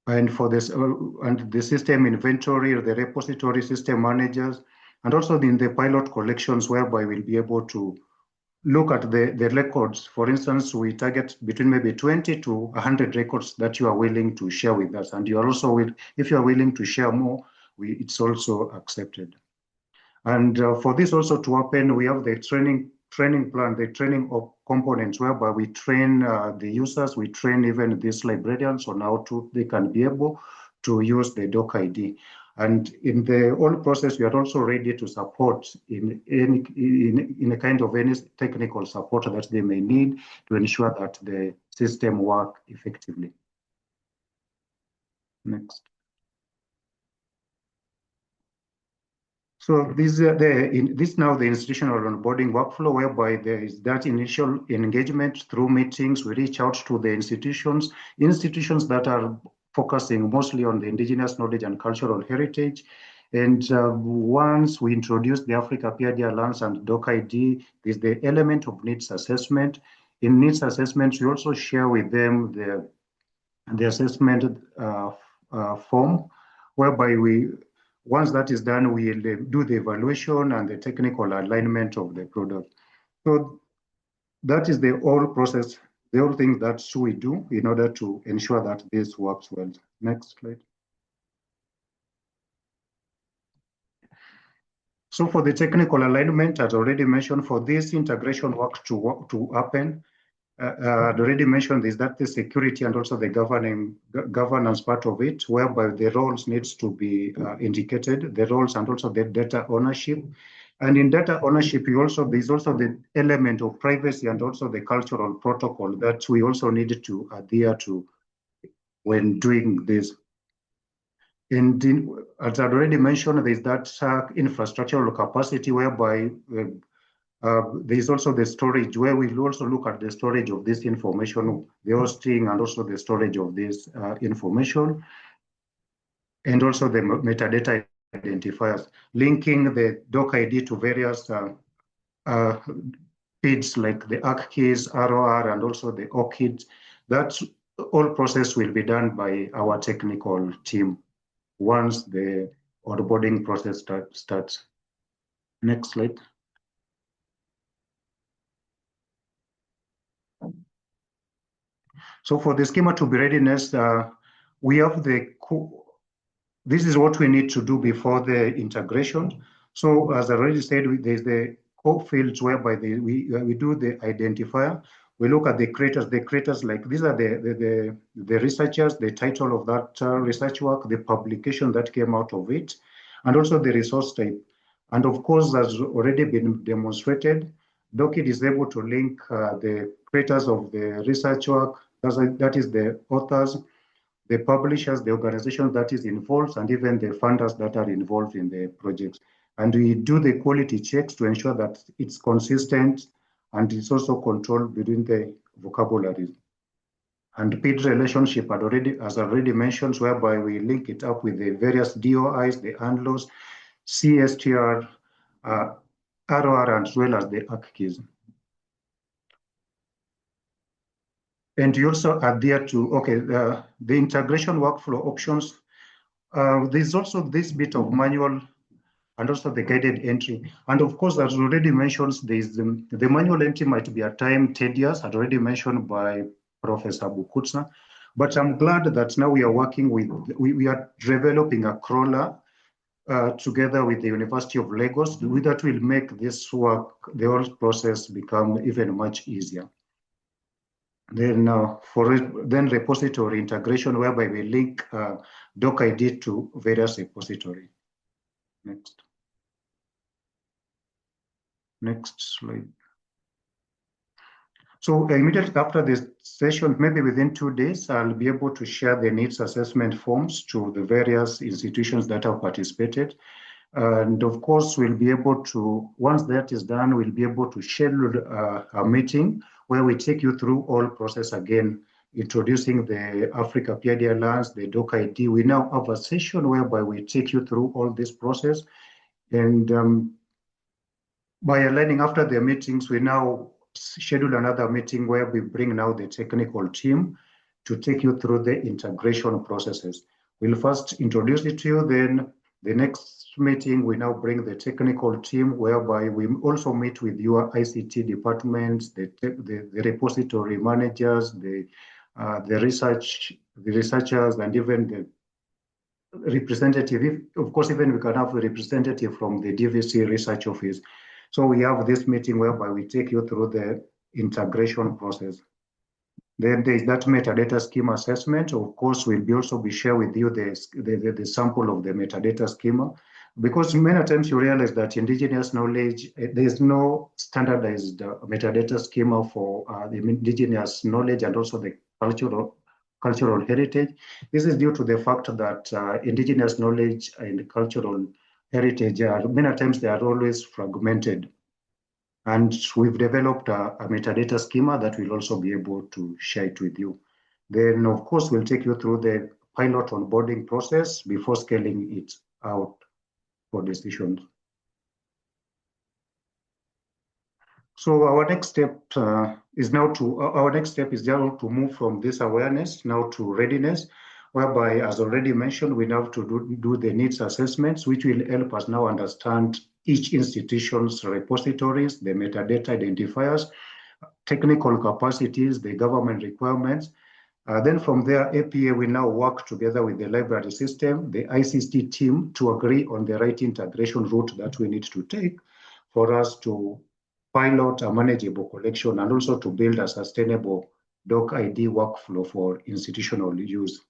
And for this, and the system inventory, the repository system managers, and also in the pilot collections, whereby we'll be able to look at the records. For instance, we target between maybe 20 to 100 records that you are willing to share with us. And you are also, if you are willing to share more, it's also accepted. And for this also to happen, we have the training plan, the training of components, whereby we train the users, we train even these librarians on how they can be able to use the DOCiD. And in the whole process, we are also ready to support in a kind of any technical support that they may need to ensure that the system works effectively. Next. So this now the institutional onboarding workflow, whereby there is that initial engagement through meetings. We reach out to the institutions that are focusing mostly on the indigenous knowledge and cultural heritage. And once we introduce the Africa PID Alliance and DOCiD, is the element of needs assessment. In needs assessment, we also share with them the assessment form, whereby once that is done, we do the evaluation and the technical alignment of the product. So that is the whole process, the whole thing that we do in order to ensure that this works well. Next slide. So for the technical alignment, as already mentioned, for this integration work to happen, I'd already mentioned is that the security and also the governance part of it, whereby the roles needs to be indicated, the roles and also the data ownership. And in data ownership, there's also the element of privacy and also the cultural protocol that we also need to adhere to when doing this. And as I already mentioned, there's that infrastructural capacity whereby there's also the storage, where we will also look at the storage of this information, the hosting and also the storage of this information, and also the metadata identifiers, linking the DOCiD to various PIDs like the ARC keys, ROR, and also the OCID. That whole process will be done by our technical team once the onboarding process starts. Next slide. So for the schema to be readiness, we have this is what we need to do before the integration. So as I already said, there's the core fields whereby we do the identifier. We look at the creators. The creators, like these are the researchers, the title of that research work, the publication that came out of it, and also the resource type. And of course, as already been demonstrated, DOCiD is able to link the creators of the research work, that is the authors, the publishers, the organizations that is involved, and even the funders that are involved in the projects. And we do the quality checks to ensure that it's consistent and it's also controlled within the vocabularies. And PID relationship, as already mentioned, whereby we link it up with the various DOIs, the ANLOs, CSTR, ROR, as well as the ARC keys. And you also adhere to, the integration workflow options. There's also this bit of manual and also the guided entry. And of course, as already mentioned, there's the manual entry might be at times tedious, as already mentioned by Professor Bukutsna. But I'm glad that now we are working with, we are developing a crawler together with the University of Lagos. That will make this work, the whole process, become even much easier. Then then repository integration, whereby we link DOCiD to various repositories. Next slide. So immediately after this session, maybe within 2 days, I'll be able to share the needs assessment forms to the various institutions that have participated. And of course, we'll be able to, once that is done, we'll be able to schedule a meeting where we take you through all process again, introducing the Africa PID Alliance, the DOCiD. We now have a session whereby we take you through all this process. And by aligning after the meetings, we now schedule another meeting where we bring now the technical team to take you through the integration processes. We'll first introduce it to you, then the next meeting, we now bring the technical team, whereby we also meet with your ICT departments, the repository managers, the researchers, and even the representative. Of course, even we can have a representative from the DVC research office. So we have this meeting whereby we take you through the integration process. Then there is that metadata schema assessment. Of course, we'll also be share with you the sample of the metadata schema, because many times you realize that indigenous knowledge, there is no standardized metadata schema for the indigenous knowledge and also the cultural heritage. This is due to the fact that indigenous knowledge and cultural heritage many times they are always fragmented. And we've developed a metadata schema that will also be able to share it with you. Then, of course, we'll take you through the pilot onboarding process before scaling it out for decisions. So our next step is now to move from this awareness now to readiness, whereby, as already mentioned, we now have to do the needs assessments, which will help us now understand each institution's repositories, the metadata identifiers, technical capacities, the government requirements. Then from there, APA will now work together with the library system, the ICT team, to agree on the right integration route that we need to take for us to pilot a manageable collection and also to build a sustainable DOCiD workflow for institutional use.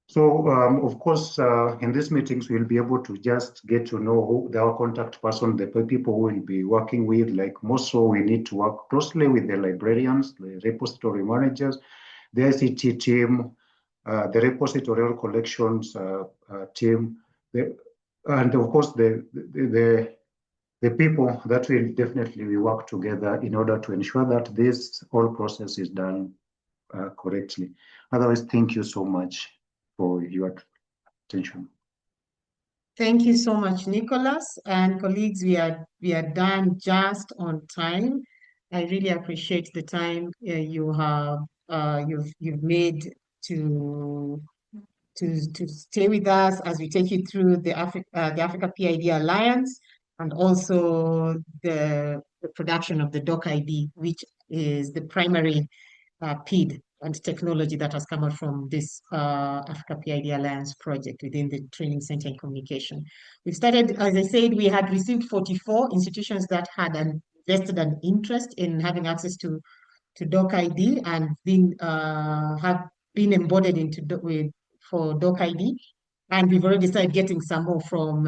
So, of course, in these meetings, we'll be able to just get to know our contact person, the people who will be working with. Like most so, we need to work closely with the librarians, the repository managers, the ICT team, the repository collections team, and of course the people that will definitely work together in order to ensure that this whole process is done correctly. Otherwise, thank you so much for your attention. Thank you so much, Nicholas. And colleagues, we are done just on time. I really appreciate the time you have you've made to stay with us as we take you through the Africa PID Alliance and also the production of the DOCiD, which is the primary PID and technology that has come out from this Africa PID Alliance project within the Training Center in Communication. We've started, as I said, we had received 44 institutions that had invested an interest in having access to DOCiD and have been embodied into for DOCiD, and we've already started getting some more from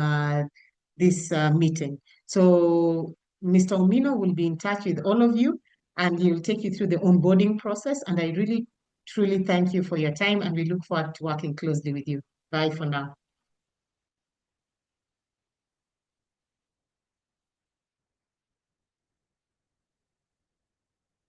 this meeting. So Mr. Omino will be in touch with all of you and he'll take you through the onboarding process. And I really, truly thank you for your time and we look forward to working closely with you. Bye for now.